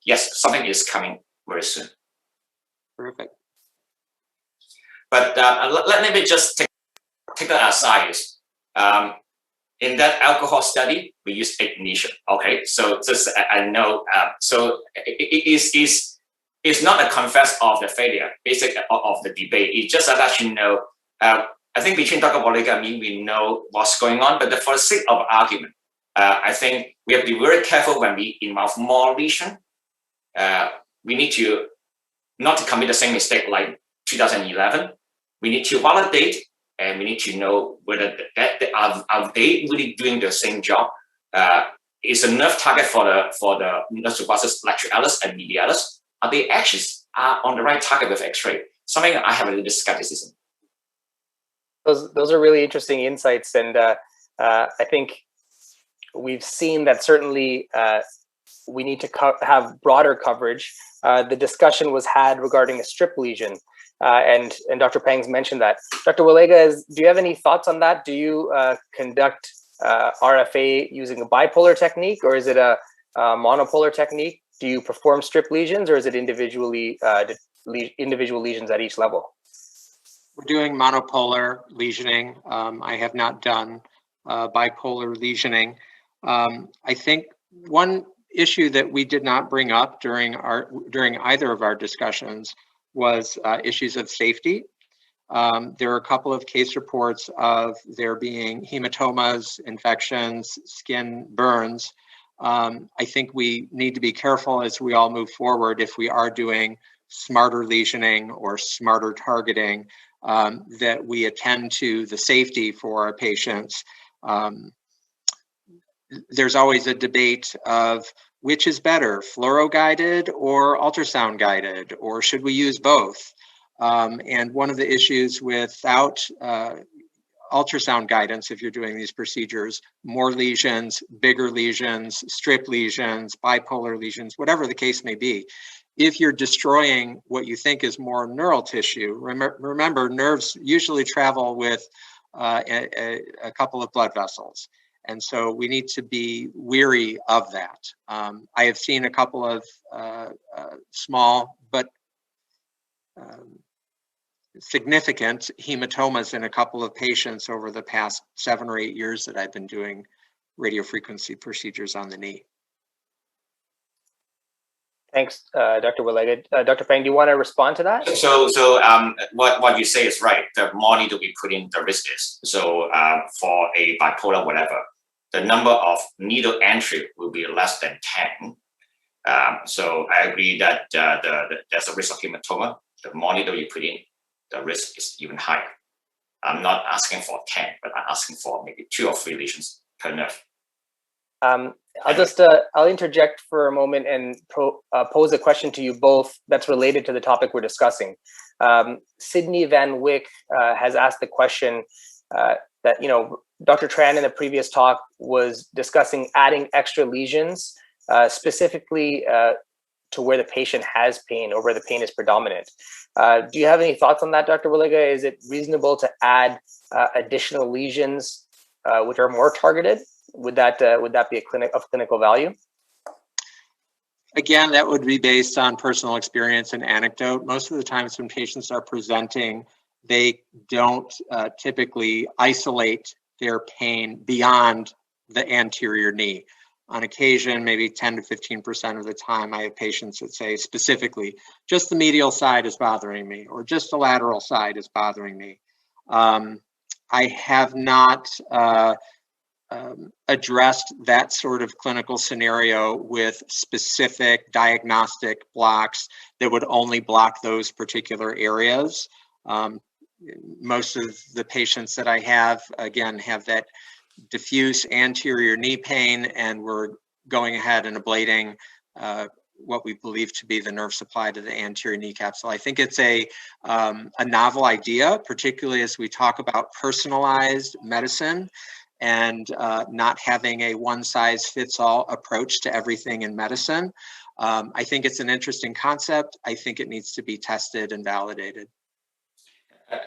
yes, something is coming very soon. Terrific. But let me just take that aside. In that alcohol study, we use ignition. Okay, so just I know. So it's not a confess of the failure, basic of the debate. It's just that let you know. I think between Dr. Wallega and me, we know what's going on. But for the sake of argument, I think we have to be very careful when we involve more lesion. We need to not to commit the same mistake like 2011. We need to validate, and we need to know whether are they really doing the same job. Is a nerve target for the nerve superficies lateralis and medialis? Are they actually on the right target with X-ray? Something I have a little skepticism. Those are really interesting insights, and I think we've seen that certainly we need to have broader coverage. The discussion was had regarding a strip lesion, and Dr. Pang's mentioned that. Dr. Wallega, do you have any thoughts on that? Do you conduct RFA using a bipolar technique, or is it a monopolar technique? Do you perform strip lesions, or is it individual lesions at each level? We're doing monopolar lesioning. I have not done bipolar lesioning. I think one issue that we did not bring up during either of our discussions was issues of safety. There are a couple of case reports of there being hematomas, infections, skin burns. I think we need to be careful as we all move forward if we are doing smarter lesioning or smarter targeting, that we attend to the safety for our patients. There's always a debate of which is better, fluoro-guided or ultrasound-guided, or should we use both? And one of the issues without ultrasound guidance, if you're doing these procedures, more lesions, bigger lesions, strip lesions, bipolar lesions, whatever the case may be, if you're destroying what you think is more neural tissue, remember nerves usually travel with a couple of blood vessels. And so we need to be weary of that. I have seen a couple of small but significant hematomas in a couple of patients over the past 7 or 8 years that I've been doing radiofrequency procedures on the knee. Thanks, Dr. Wallega. Dr. Pang, do you want to respond to that? So what you say is right. The more needle we put in, the risk is. So for a bipolar, whatever, the number of needle entry will be less than 10. So I agree that there's a risk of hematoma. The more needle you put in, the risk is even higher. I'm not asking for 10, but I'm asking for maybe 2 or 3 lesions per nerve. I'll interject for a moment and pose a question to you both that's related to the topic we're discussing. Sydney Van Wyck has asked the question that, Dr. Tran in a previous talk was discussing adding extra lesions, specifically to where the patient has pain or where the pain is predominant. Do you have any thoughts on that, Dr. Wallega? Is it reasonable to add additional lesions which are more targeted? Would that be of clinical value? Again, that would be based on personal experience and anecdote. Most of the times when patients are presenting, they don't typically isolate their pain beyond the anterior knee. On occasion, maybe 10 to 15% of the time, I have patients that say specifically, just the medial side is bothering me, or just the lateral side is bothering me. I have not addressed that sort of clinical scenario with specific diagnostic blocks that would only block those particular areas. Most of the patients that I have, again, have that diffuse anterior knee pain, and we're going ahead and ablating what we believe to be the nerve supply to the anterior kneecap. So I think it's a novel idea, particularly as we talk about personalized medicine and not having a one-size-fits-all approach to everything in medicine. I think it's an interesting concept. I think it needs to be tested and validated.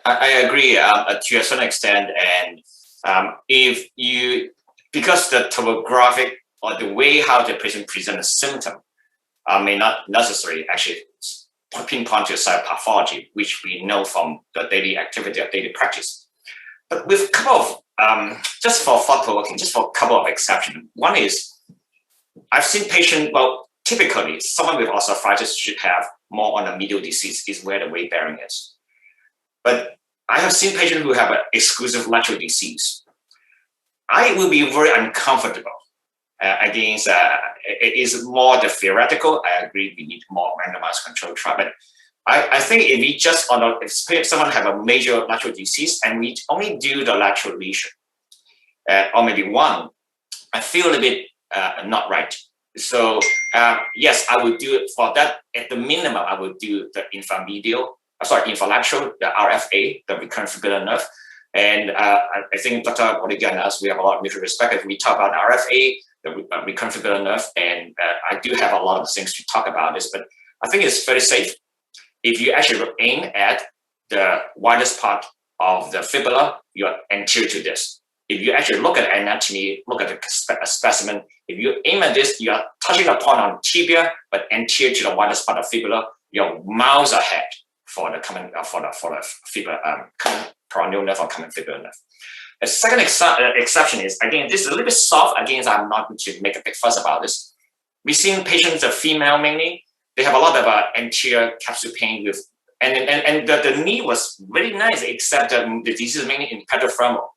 I agree to a certain extent, and if you, because the topographic or the way how the patient presents a symptom may not necessarily actually pinpoint to a site pathology, which we know from the daily activity or daily practice. But with a couple of, just for thought-provoking, just for a couple of exceptions. One is, I've seen patients, well, typically someone with osteoarthritis should have more on the medial disease, is where the weight bearing is. But I have seen patients who have an exclusive lateral disease. I will be very uncomfortable against, it is more the theoretical. I agree we need more randomized control trial, but I think if we just, if someone have a major lateral disease and we only do the lateral lesion, or maybe one, I feel a little bit not right. So yes, I would do it for that. At the minimum, I would do the inframedial, infralateral, the RFA, the recurrent fibular nerve. And I think Dr. Bodiga and us, we have a lot of mutual respect. If we talk about RFA, the recurrent fibular nerve, and I do have a lot of things to talk about this, but I think it's very safe. If you actually aim at the widest part of the fibula, you're anterior to this. If you actually look at anatomy, look at the specimen, if you aim at this, you are touching upon on tibia, but anterior to the widest part of fibula, you're miles ahead for the common fibula, common peroneal nerve or common fibular nerve. A second exception is, again, this is a little bit soft. Again, I'm not going to make a big fuss about this. We've seen patients, the female mainly, they have a lot of anterior capsule pain with, and the knee was really nice, except the disease is mainly in patellofemoral.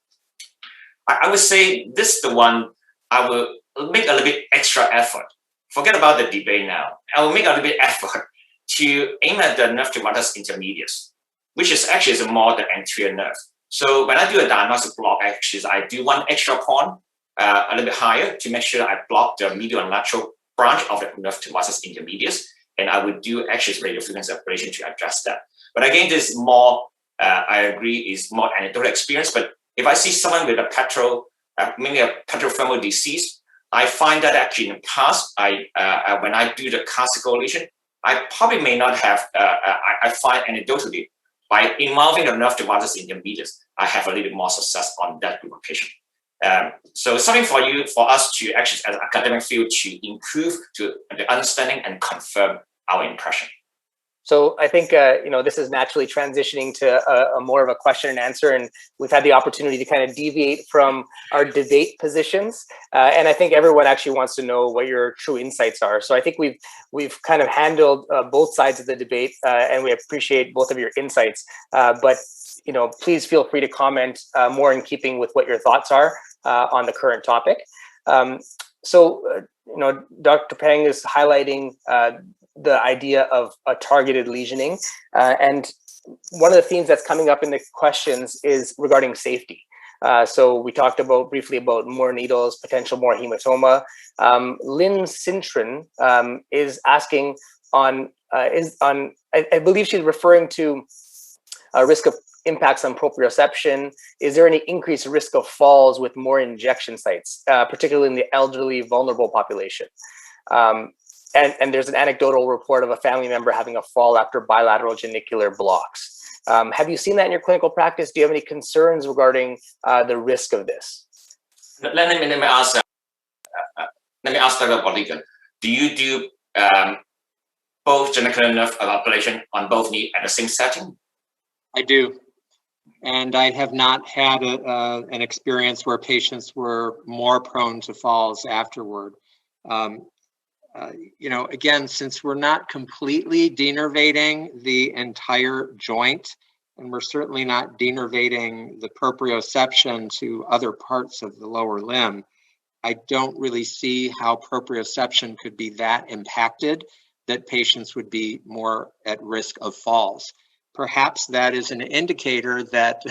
I would say this is the one I will make a little bit extra effort. Forget about the debate now. I will make a little bit effort to aim at the nerve terminatus intermedius, which is actually more the anterior nerve. So when I do a diagnostic block, actually, I do one extra point a little bit higher to make sure I block the medial and lateral branch of the nerve terminatus intermedius, and I would do actually radiofrequency ablation to address that. But again, this is more, I agree, is more anecdotal experience. But if I see someone with a mainly a patellofemoral disease, I find that actually in the past, when I do the classical lesion, I probably may not have, I find anecdotally, by involving the nerve terminatus intermedius, I have a little bit more success on that group of patients. So something for us to actually, as an academic field, to improve to the understanding and confirm our impression. So I think this is naturally transitioning to a more of a question and answer, and we've had the opportunity to kind of deviate from our debate positions. And I think everyone actually wants to know what your true insights are. So I think we've kind of handled both sides of the debate, and we appreciate both of your insights. But please feel free to comment more in keeping with what your thoughts are on the current topic. So Dr. Peng is highlighting the idea of a targeted lesioning. And one of the themes that's coming up in the questions is regarding safety. So we talked briefly about more needles, potential more hematoma. Lynn Cintron is asking I believe she's referring to a risk of impacts on proprioception. Is there any increased risk of falls with more injection sites, particularly in the elderly, vulnerable population? And there's an anecdotal report of a family member having a fall after bilateral genicular blocks. Have you seen that in your clinical practice? Do you have any concerns regarding the risk of this? Let me ask Dr. Bodiga, do you do both genicular nerve ablation on both knees at the same setting? I do. and I have not had an experience where patients were more prone to falls afterward. Again, since we're not completely denervating the entire joint, and we're certainly not denervating the proprioception to other parts of the lower limb, I don't really see how proprioception could be that impacted that patients would be more at risk of falls. Perhaps that is an indicator that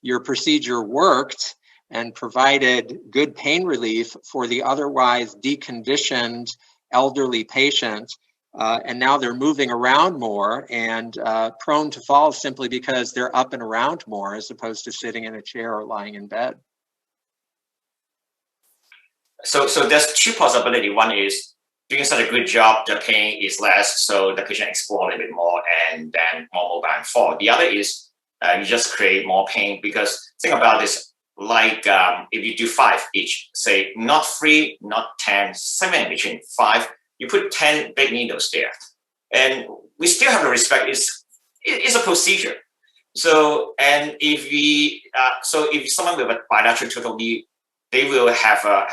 your procedure worked and provided good pain relief for the otherwise deconditioned elderly patient, and now they're moving around more and prone to fall simply because they're up and around more as opposed to sitting in a chair or lying in bed. So there's two possibilities. One is doing such a good job, the pain is less, so the patient explore a little bit more and then more mobile and fall. The other is you just create more pain, because think about this, like if you do 5 each, say not 3, not 10, 7 in between, 5, you put 10 big needles there. And we still have to respect it's a procedure. So, and if if someone with a bilateral total knee, they will have a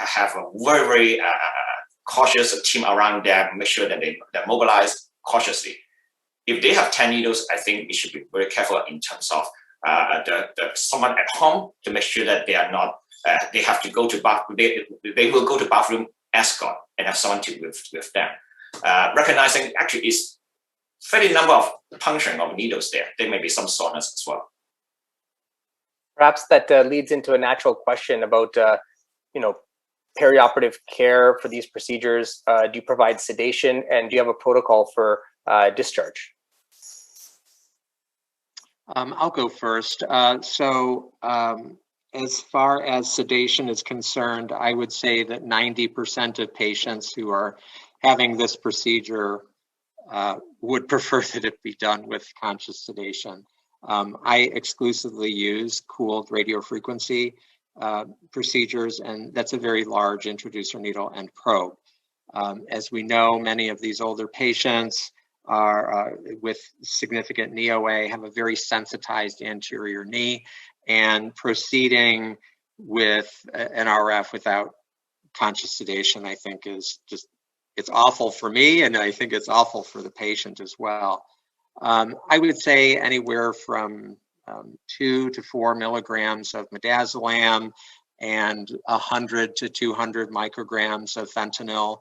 very, very cautious team around them, make sure that they're mobilized cautiously. If they have 10 needles, I think we should be very careful in terms of someone at home to make sure that they are not, they have to go to bathroom, they will go to bathroom escort and have someone with them. Recognizing actually is fairly number of puncturing of needles there. There may be some soreness as well. Perhaps that leads into a natural question about, perioperative care for these procedures. Do you provide sedation, and do you have a protocol for discharge? I'll go first. As far as sedation is concerned, I would say that 90% of patients who are having this procedure would prefer that it be done with conscious sedation. I exclusively use cooled radiofrequency procedures, and that's a very large introducer needle and probe. As we know, many of these older patients are with significant knee OA have a very sensitized anterior knee, and proceeding with an RF without conscious sedation, I think is just, it's awful for me, and I think it's awful for the patient as well. I would say anywhere from 2 to 4 milligrams of midazolam and 100 to 200 micrograms of fentanyl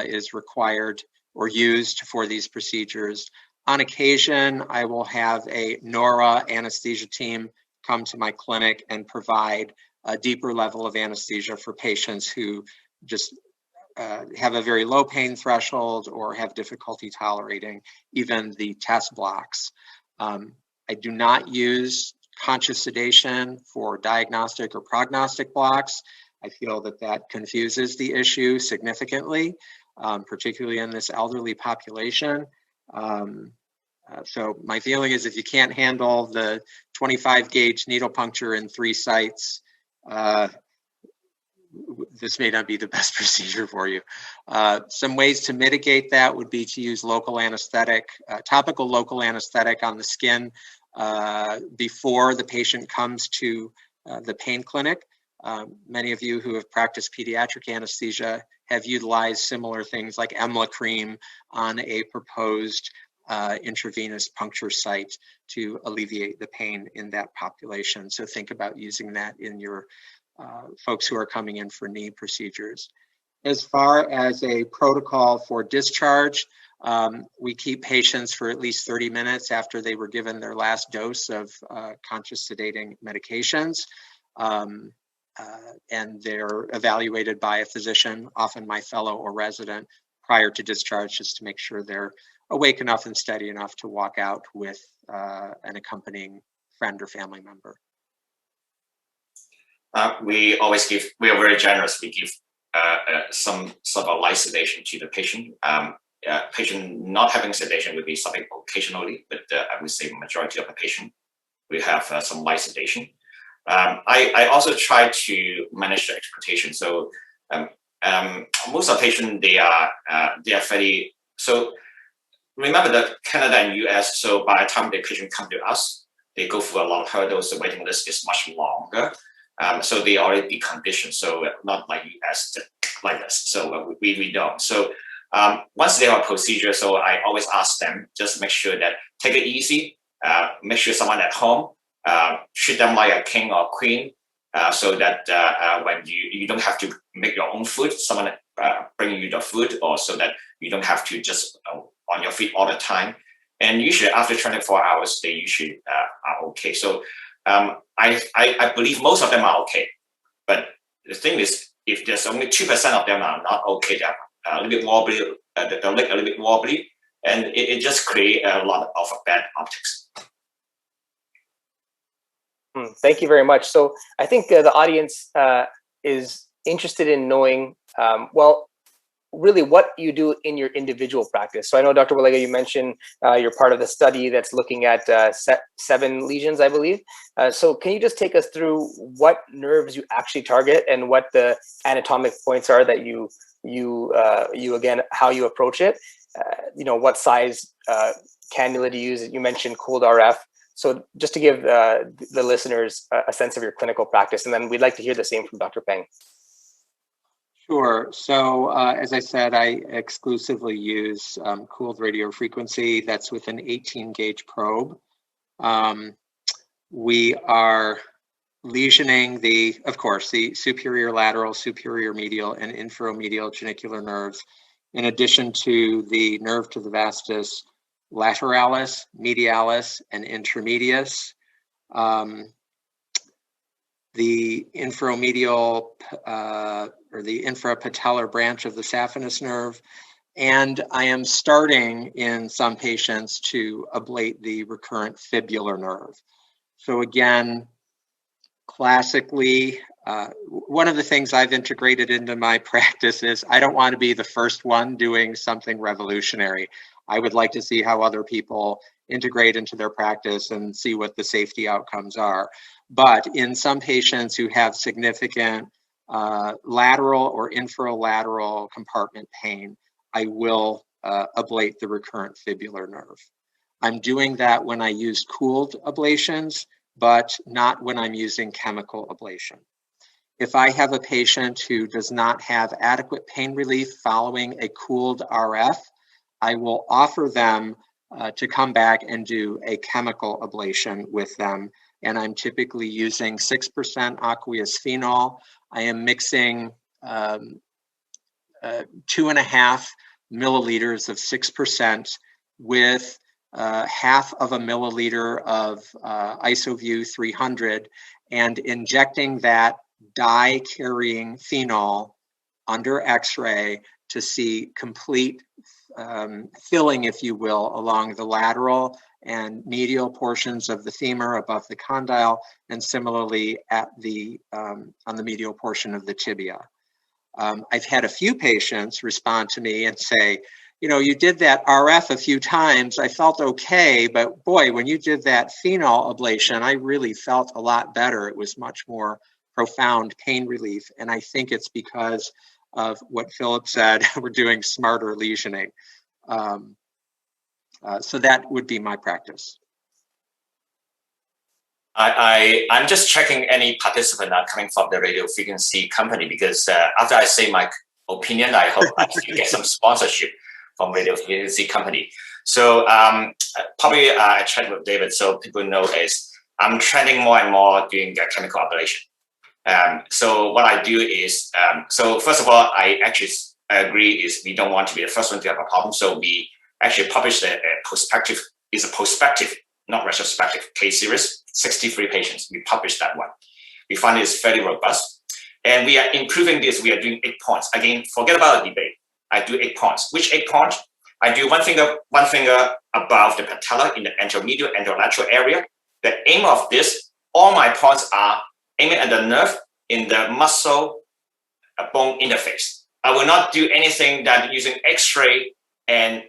is required or used for these procedures. On occasion, I will have a NORA anesthesia team come to my clinic and provide a deeper level of anesthesia for patients who just have a very low pain threshold or have difficulty tolerating even the test blocks. I do not use conscious sedation for diagnostic or prognostic blocks. I feel that that confuses the issue significantly, particularly in this elderly population. So my feeling is if you can't handle the 25 gauge needle puncture in 3 sites, this may not be the best procedure for you. Some ways to mitigate that would be to use local anesthetic, topical local anesthetic on the skin before the patient comes to the pain clinic. Many of you who have practiced pediatric anesthesia have utilized similar things like EMLA cream on a proposed intravenous puncture site to alleviate the pain in that population. So think about using that in your folks who are coming in for knee procedures. As far as a protocol for discharge, we keep patients for at least 30 minutes after they were given their last dose of conscious sedating medications. And they're evaluated by a physician, often my fellow or resident, prior to discharge, just to make sure they're awake enough and steady enough to walk out with an accompanying friend or family member. We always give, we are very generous. We give some sort of light sedation to the patient. Patient not having sedation would be something occasionally, but I would say majority of the patient, we have some light sedation. I also try to manage the expectation. So most of the patients, they are fairly, so remember that Canada and US, so by the time the patient come to us, they go through a lot of hurdles. The waiting list is much longer. So they already deconditioned. So not like US like this. So we don't. So once they have a procedure, so I always ask them, just make sure that take it easy. Make sure someone at home, treat them like a king or queen, so that when you don't have to make your own food, someone bring you the food, or so that you don't have to just on your feet all the time. And usually after 24 hours, they usually are okay. So I believe most of them are okay. But the thing is, if there's only 2% of them are not okay, they're a little bit wobbly, the leg a little bit wobbly, and it just creates a lot of bad optics. Thank you very much. So I think the audience is interested in knowing, well, really what you do in your individual practice. So I know, Dr. Wallega, you mentioned you're part of the study that's looking at 7 lesions, I believe. So can you just take us through what nerves you actually target and what the anatomic points are that you again, how you approach it? What size cannula do you use? You mentioned cooled RF. So just to give the listeners a sense of your clinical practice, and then we'd like to hear the same from Dr. Peng. Sure. So as I said, I exclusively use cooled radiofrequency. That's with an 18 gauge probe. We are lesioning of course, the superior lateral, superior medial, and infromedial genicular nerves, in addition to the nerve to the vastus lateralis, medialis, and intermedius. The infromedial or the infrapatellar branch of the saphenous nerve. And I am starting in some patients to ablate the recurrent fibular nerve. So again, classically, one of the things I've integrated into my practice is I don't want to be the first one doing something revolutionary. I would like to see how other people integrate into their practice and see what the safety outcomes are. But in some patients who have significant lateral or infralateral compartment pain, I will ablate the recurrent fibular nerve. I'm doing that when I use cooled ablations, but not when I'm using chemical ablation. If I have a patient who does not have adequate pain relief following a cooled RF, I will offer them to come back and do a chemical ablation with them. And I'm typically using 6% aqueous phenol. I am mixing 2.5 milliliters of 6% with half of a milliliter of IsoVue 300 and injecting that dye-carrying phenol under X-ray to see complete filling, if you will, along the lateral and medial portions of the femur above the condyle, and similarly at on the medial portion of the tibia. I've had a few patients respond to me and say, you did that RF a few times, I felt okay, but boy, when you did that phenol ablation, I really felt a lot better. It was much more profound pain relief. And I think it's because of what Philip said, we're doing smarter lesioning. So that would be my practice. I'm just checking any participant are coming from the radio frequency company, because after I say my opinion, I hope I can get some sponsorship from radio frequency company. So probably I checked with David, so people know is I'm trending more and more doing chemical ablation. So what I do is, so first of all, I actually agree is we don't want to be the first one to have a problem. So we actually published a prospective, not retrospective case series, 63 patients. We published that one. We find it's fairly robust. And we are improving this. We are doing 8 points. Again, forget about the debate. I do 8 points. Which 8 points? I do one finger above the patella in the anteromedial anterolateral area. The aim of this, all my points are aiming at the nerve in the muscle bone interface. I will not do anything that using X-ray and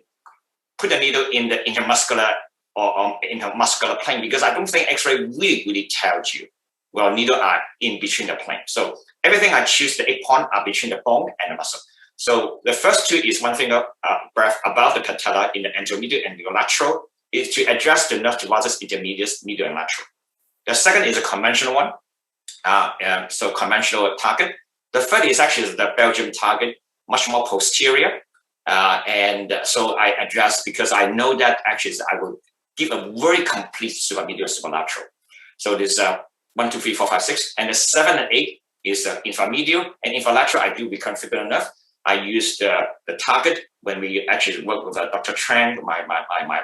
put the needle in the intermuscular or intermuscular plane, because I don't think X-ray really tells you. Well, needle are in between the plane. So everything I choose, the 8 points are between the bone and the muscle. So the first 2 is one finger breath above the patella in the anteromedial and lateral is to address the nerve deposits intermedius, medial, and lateral. The second is a conventional one, so conventional target. The third is actually the Belgium target, much more posterior. And so I address because I know that actually I will give a very complete supermedial, superlateral. So this 1, 2, 3, 4, 5, 6, and the 7 and 8 is inframedial and infralateral. I do reconfigure enough. I use the target when we actually work with Dr. Tran, my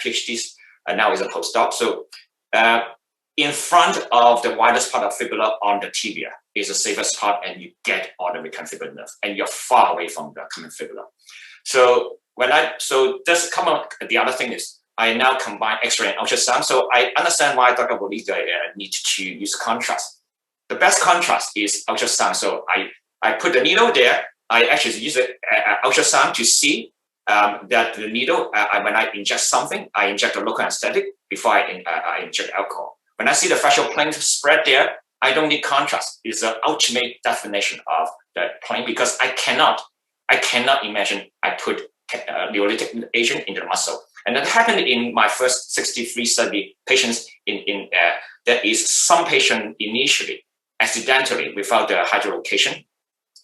PhDs, and now is a postdoc. So in front of the widest part of fibula on the tibia is the safest part, and you get all the reconfigured nerve, and you're far away from the common fibula. So that's common. The other thing is I now combine X-ray and ultrasound. So I understand why Dr. Bolliger needs to use contrast. The best contrast is ultrasound. So I put the needle there. I actually use the ultrasound to see that the needle, when I inject something, I inject a local anesthetic before I inject alcohol. When I see the fascial plane spread there, I don't need contrast. It's the ultimate definition of the plane because I cannot imagine I put neurolytic agent in the muscle. And that happened in my first 63 study patients. There is some patient initially, accidentally, without the hydrolocation,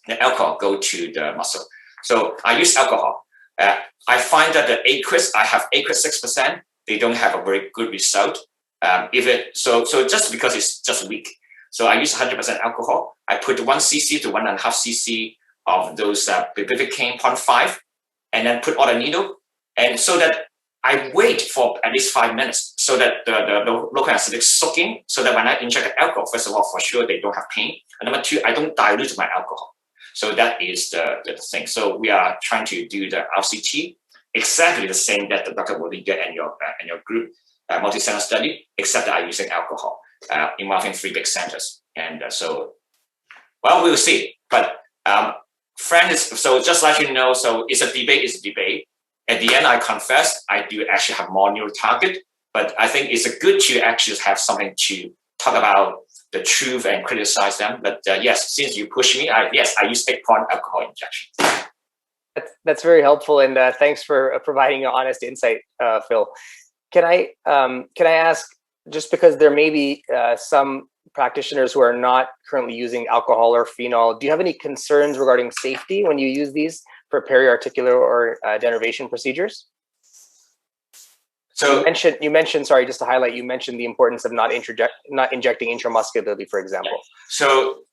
the alcohol go to the muscle. So I use alcohol. I find that the aqueous, I have aqueous 6%, they don't have a very good result. So just because it's just weak. So I use 100% alcohol. I put 1 cc to 1.5 cc of those bupivacaine 0.5, and then put on a needle. And so that I wait for at least 5 minutes so that the local anesthetic soak in, so that when I inject alcohol, first of all, for sure, they don't have pain. And number 2, I don't dilute my alcohol. So that is the thing. So we are trying to do the RCT, exactly the same that Dr. Bolliger and your group multi-center study, except that I'm using alcohol involving 3 big centers. And well, we'll see. But so just let you know, so it's a debate. At the end, I confess, I do actually have more neural target, but I think it's good to actually have something to talk about the truth and criticize them. But yes, since you push me, I use 8-point alcohol injection. That's very helpful, and thanks for providing an honest insight, Phil. Can I ask, just because there may be some practitioners who are not currently using alcohol or phenol, do you have any concerns regarding safety when you use these for periarticular or denervation procedures? So you mentioned, sorry, just to highlight, you mentioned the importance of not injecting intramuscularly, for example. So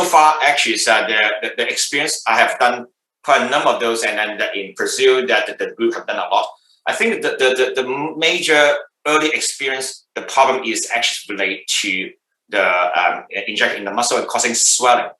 far, actually, the experience, I have done quite a number of those, and then in Brazil, that the group have done a lot. I think the major early experience, the problem is actually related to the injection in the muscle and causing swelling.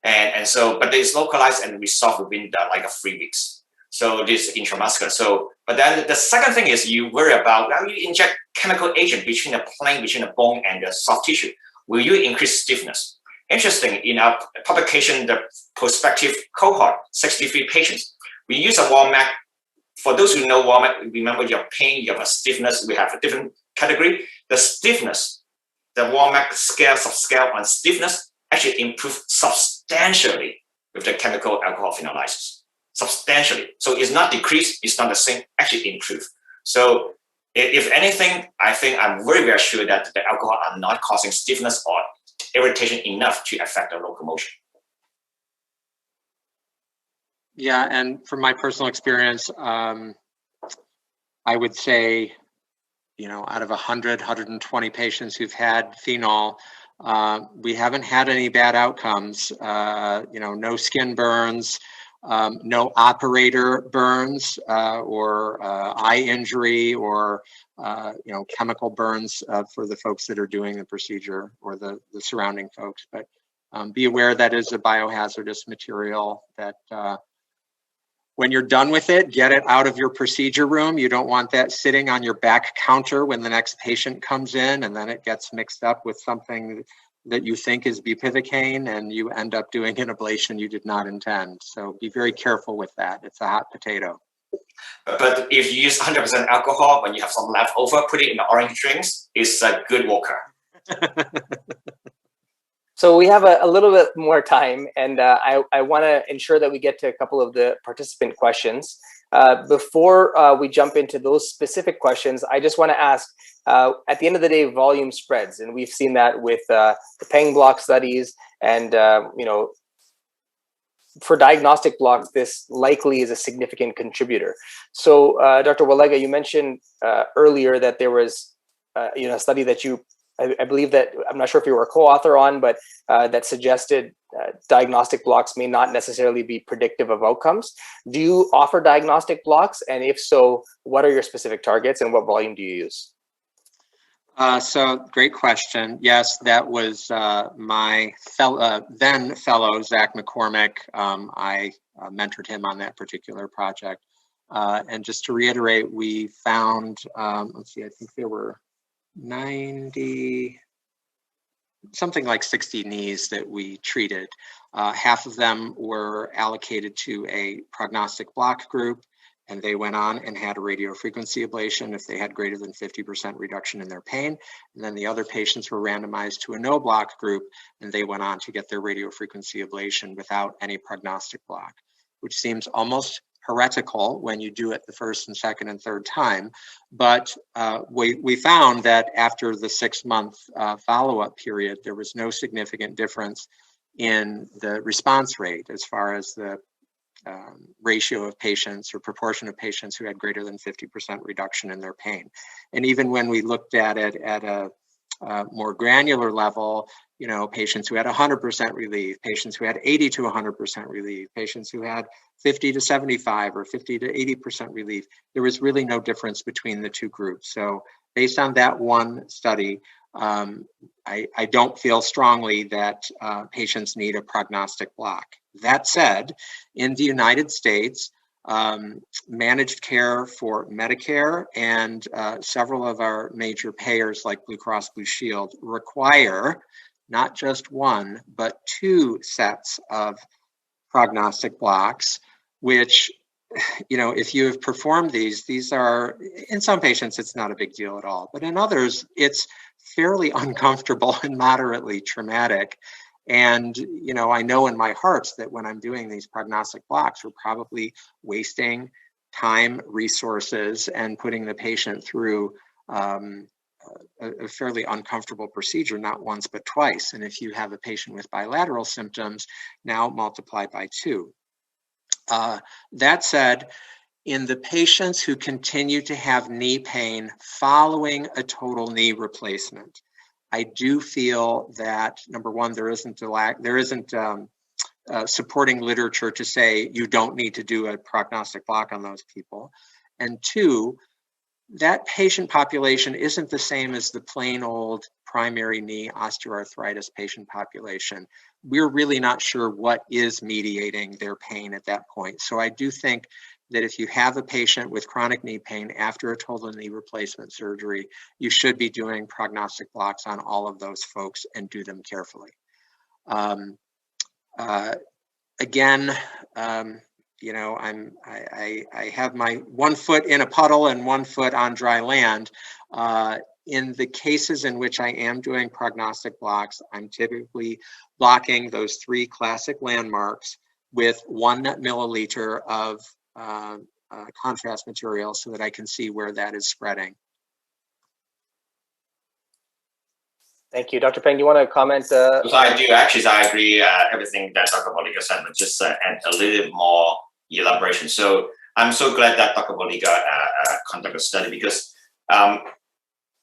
And so, but it's localized and resolved within like 3 weeks. So this is intramuscular. But then the second thing is you worry about, now you inject chemical agent between the plane, between the bone and the soft tissue. Will you increase stiffness? Interesting, in our publication, the prospective cohort, 63 patients, we use a WOMAC. For those who know WOMAC, remember you have pain, you have a stiffness, we have a different category. The stiffness, the WOMAC subscale on stiffness actually improved substantially with the chemical alcohol phenolysis. Substantially. So it's not decreased, it's not the same, actually improved. So if anything, I think I'm very, very sure that the alcohol are not causing stiffness or irritation enough to affect the locomotion. Yeah, and from my personal experience, I would say, out of 100, 120 patients who've had phenol, we haven't had any bad outcomes. No skin burns, no operator burns or eye injury or chemical burns for the folks that are doing the procedure or the surrounding folks. But be aware that is a biohazardous material that when you're done with it, get it out of your procedure room. You don't want that sitting on your back counter when the next patient comes in, and then it gets mixed up with something that you think is bupivacaine, and you end up doing an ablation you did not intend. So be very careful with that. It's a hot potato. But if you use 100% alcohol, when you have some left over, put it in the orange drinks, it's a good walker. So we have a little bit more time, and I want to ensure that we get to a couple of the participant questions. Before we jump into those specific questions, I just want to ask, at the end of the day, volume spreads, and we've seen that with the Peng block studies, and for diagnostic blocks, this likely is a significant contributor. So, Dr. Wallega, you mentioned earlier that there was, a study that I believe that, I'm not sure if you were a co-author on, but that suggested diagnostic blocks may not necessarily be predictive of outcomes. Do you offer diagnostic blocks? And if so, what are your specific targets and what volume do you use? So great question. Yes, that was my then fellow, Zach McCormick. I mentored him on that particular project. And just to reiterate, we found, let's see, I think there were 90, something like 60 knees that we treated. Half of them were allocated to a prognostic block group, and they went on and had a radiofrequency ablation if they had greater than 50% reduction in their pain. And then the other patients were randomized to a no block group, and they went on to get their radiofrequency ablation without any prognostic block, which seems almost heretical when you do it the first and second and third time. But we found that after the 6-month follow-up period, there was no significant difference in the response rate as far as the ratio of patients or proportion of patients who had greater than 50% reduction in their pain. And even when we looked at it at a more granular level, patients who had 100% relief, patients who had 80 to 100% relief, patients who had 50 to 75 or 50 to 80% relief, there was really no difference between the two groups. So based on that one study, I don't feel strongly that patients need a prognostic block. That said, in the United States, managed care for Medicare and several of our major payers like Blue Cross Blue Shield require not just one, but 2 sets of prognostic blocks, which, if you have performed these are, in some patients, it's not a big deal at all, but in others, it's fairly uncomfortable and moderately traumatic. And, I know in my heart that when I'm doing these prognostic blocks, we're probably wasting time, resources, and putting the patient through a fairly uncomfortable procedure, not once, but twice. And if you have a patient with bilateral symptoms, now multiply by 2. That said, in the patients who continue to have knee pain following a total knee replacement, I do feel that, number one, there isn't supporting literature to say you don't need to do a prognostic block on those people. And 2, that patient population isn't the same as the plain old primary knee osteoarthritis patient population. We're really not sure what is mediating their pain at that point. So I do think that if you have a patient with chronic knee pain after a total knee replacement surgery, you should be doing prognostic blocks on all of those folks and do them carefully. Again, I have my 1 foot in a puddle and 1 foot on dry land. In the cases in which I am doing prognostic blocks, I'm typically blocking those 3 classic landmarks with 1 milliliter of contrast material so that I can see where that is spreading. Thank you. Dr. Peng, you want to comment? So I do. Actually, I agree everything that Dr. Wallega said, but just add a little more elaboration. So I'm so glad that Dr. Wallega conducted a study, because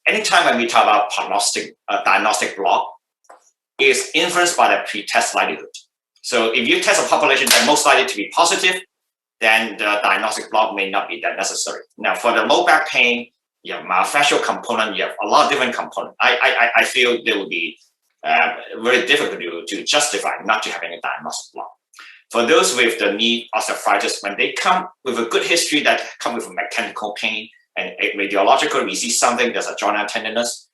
anytime when we talk about diagnostic block, is influenced by the pre-test likelihood. So if you test a population that's most likely to be positive, then the diagnostic block may not be that necessary. Now, for the low back pain, you have myofascial component, you have a lot of different components. I feel it will be very difficult to justify not to having a diagnostic block. For those with the knee osteoarthritis, when they come with a good history that come with mechanical pain and radiological, we see something, there's a joint tenderness,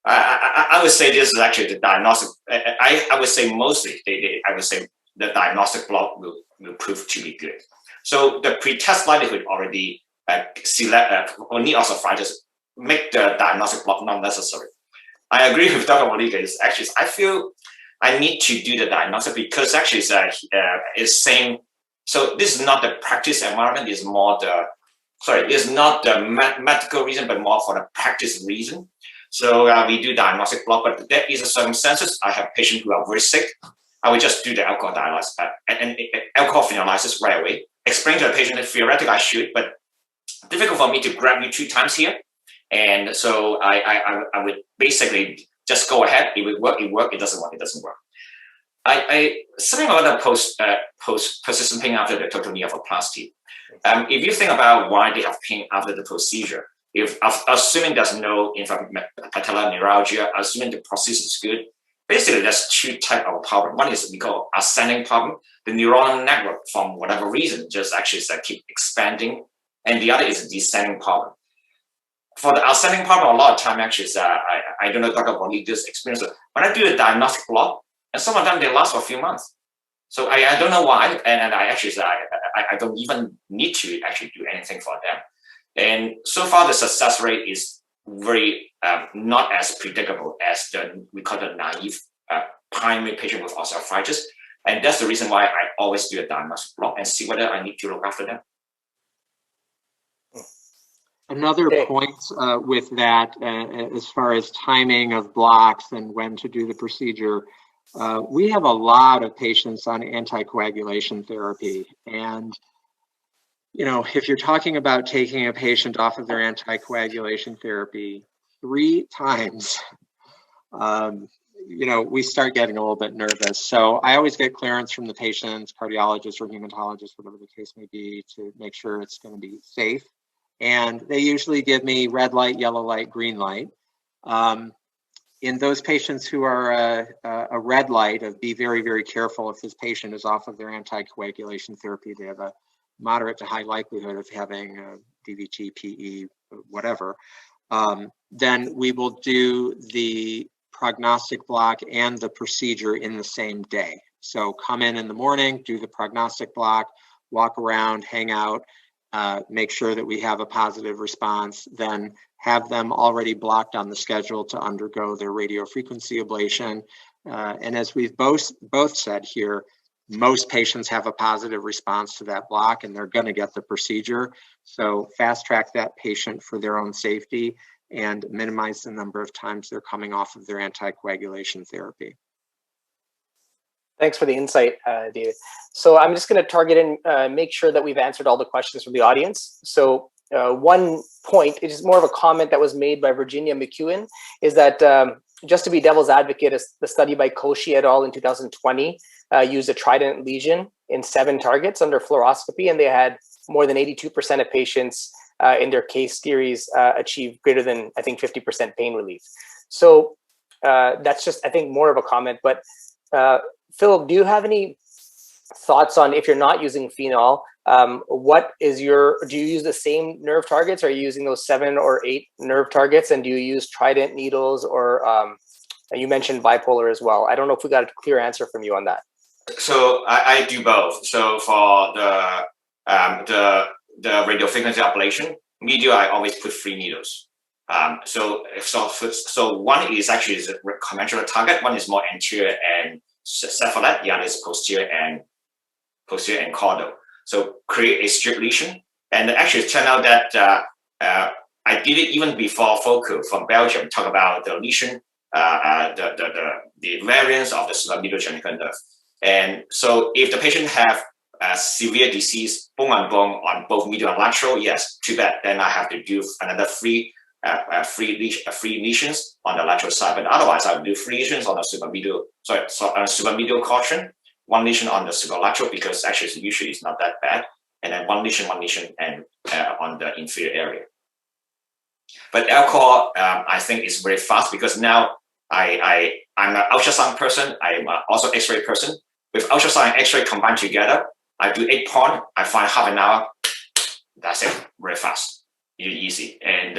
I would say this is actually the diagnostic. I would say mostly, I would say the diagnostic block will prove to be good. So the pre-test likelihood already or knee osteoarthritis make the diagnostic block not necessary. I agree with Dr. Wallega. I feel I need to do the diagnostic because actually it's same So this is not the practice environment, this is more the, this is not the medical reason, but more for the practice reason. So we do diagnostic block, but there is a circumstances. I have patients who are very sick. I will just do the alcohol dialysis and alcohol phenylysis right away. Explain to the patient that theoretically I should, but difficult for me to grab you 2 times here. And so I would basically just go ahead. It would work, it work. It doesn't work, it doesn't work. Something about the post persistent pain after the total knee arthroplasty. If you think about why they have pain after the procedure, if assuming there's no patellar neuralgia, assuming the prosthesis is good, basically there's 2 types of problem. One is we call ascending problem. The neuronal network, from whatever reason, just actually keep expanding, and the other is a descending problem. For the ascending problem, a lot of time actually is I don't know Dr. Bonita's experience. When I do a diagnostic block, and some of them they last for a few months. So I don't know why, and I actually I don't even need to actually do anything for them. And so far the success rate is very not as predictable as we call the naive primary patient with osteoarthritis. And that's the reason why I always do a diagnostic block and see whether I need to look after them. Another point with that, as far as timing of blocks and when to do the procedure, we have a lot of patients on anticoagulation therapy. And, you know, if you're talking about taking a patient off of their anticoagulation therapy 3 times, you know, we start getting a little bit nervous. So I always get clearance from the patients, cardiologist or hematologist, whatever the case may be, to make sure it's going to be safe. And they usually give me red light, yellow light, green light. In those patients who are a red light, of be very, very careful. If this patient is off of their anticoagulation therapy, they have a moderate to high likelihood of having DVT, PE, whatever. Then we will do the prognostic block and the procedure in the same day. So come in the morning, do the prognostic block, walk around, hang out, make sure that we have a positive response, then have them already blocked on the schedule to undergo their radiofrequency ablation. And as we've both said here, most patients have a positive response to that block and they're going to get the procedure. So fast track that patient for their own safety and minimize the number of times they're coming off of their anticoagulation therapy. Thanks for the insight, David. So I'm just going to target and make sure that we've answered all the questions from the audience. So one point, it is more of a comment that was made by Virginia McEwen, is that just to be devil's advocate, the study by Koshi et al. In 2020 used a trident lesion in 7 targets under fluoroscopy, and they had more than 82% of patients in their case series achieve greater than, I think, 50% pain relief. So that's just, I think, more of a comment. But Philip, do you have any thoughts on, if you're not using phenol, what is do you use the same nerve targets? Are you using those 7 or 8 nerve targets? And do you use trident needles, or you mentioned bipolar as well? I don't know if we got a clear answer from you on that. So I do both. So for the radiofrequency ablation, medial, I always put 3 needles. So one is actually a conventional target. One is more anterior and cephalate. The other is posterior and caudal. So create a strip lesion. And actually it turned out that I did it even before Focal from Belgium, talk about the lesion, the variance of the supramedullary genital nerve. And so if the patient have severe disease, bone on bone on both medial and lateral, yes, too bad. Then I have to do another 3 lesions on the lateral side. But otherwise, I will do 3 lesions on the supramedial, supramedial quadrant, 1 lesion on the superlateral, because actually usually it's not that bad, and then 1 lesion, and on the inferior area. But alcohol, I think is very fast, because now I'm an ultrasound person. I'm also X-ray person. With ultrasound and X-ray combined together, I do 8 point. I find half an hour. That's it. Very fast, easy, and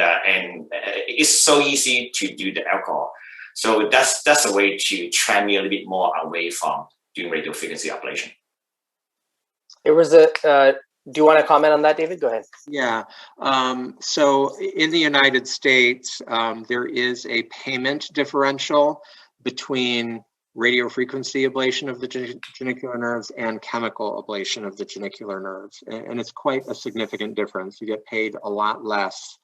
it's so easy to do the alcohol. So that's the way to train me a little bit more away from doing radiofrequency ablation. It was do you want to comment on that, David? Go ahead. Yeah. So in the United States, there is a payment differential between radiofrequency ablation of the genicular nerves and chemical ablation of the genicular nerves. And it's quite a significant difference. You get paid a lot less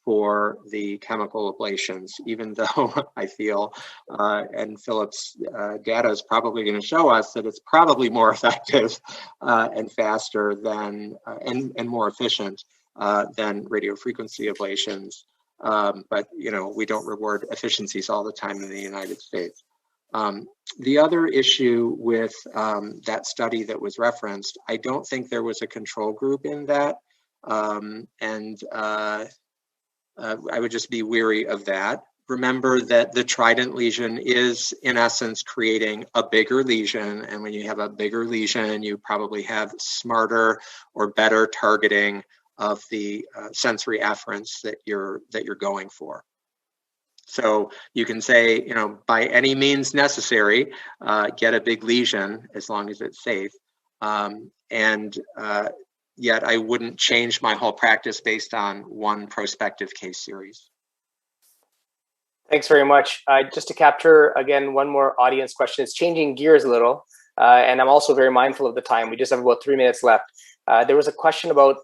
for the chemical ablations, even though I feel, and Philip's data is probably going to show us that it's probably more effective and faster than, and more efficient than radiofrequency ablations. But, you know, we don't reward efficiencies all the time in the United States. The other issue with that study that was referenced, I don't think there was a control group in that. I would just be weary of that. Remember that the trident lesion is, in essence, creating a bigger lesion. And when you have a bigger lesion, you probably have smarter or better targeting of the sensory afferents that you're going for. So you can say, you know, by any means necessary, get a big lesion as long as it's safe. Yet I wouldn't change my whole practice based on one prospective case series. Thanks very much. Just to capture, again, one more audience question. It's changing gears a little, and I'm also very mindful of the time. We just have about 3 minutes left. There was a question about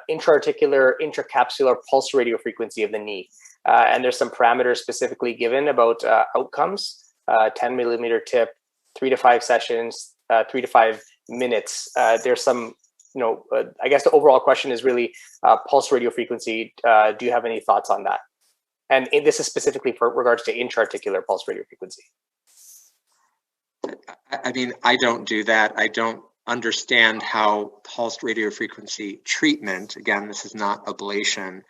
intra-articular, intracapsular pulse radiofrequency of the knee. And there's some parameters specifically given about outcomes, 10 millimeter tip, 3 to 5 sessions, 3 to 5 minutes. There's some, you know, I guess the overall question is really pulse radiofrequency. Do you have any thoughts on that? And this is specifically for regards to intra-articular pulse radiofrequency. I mean, I don't do that. I don't understand how pulsed radiofrequency treatment, again, this is not ablation,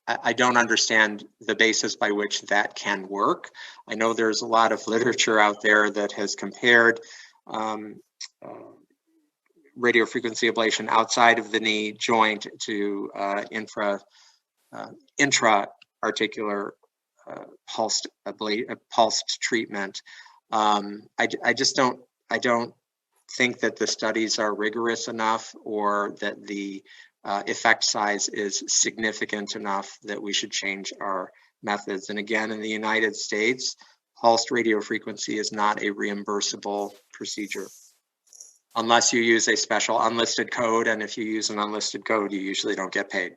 I don't understand the basis by which that can work. I know there's a lot of literature out there that has compared radiofrequency ablation outside of the knee joint to intra-articular pulsed treatment. I don't think that the studies are rigorous enough or that the effect size is significant enough that we should change our methods. And again, in the United States, pulsed radiofrequency is not a reimbursable procedure unless you use a special unlisted code. And if you use an unlisted code, you usually don't get paid.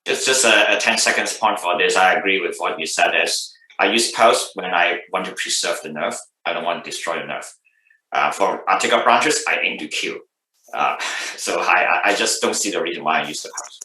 Just a 10 seconds point for this. I agree with what you said. Is I use pulse when I want to preserve the nerve. I don't want to destroy the nerve. For articular branches, I aim to kill. So I just don't see the reason why I use the pulse.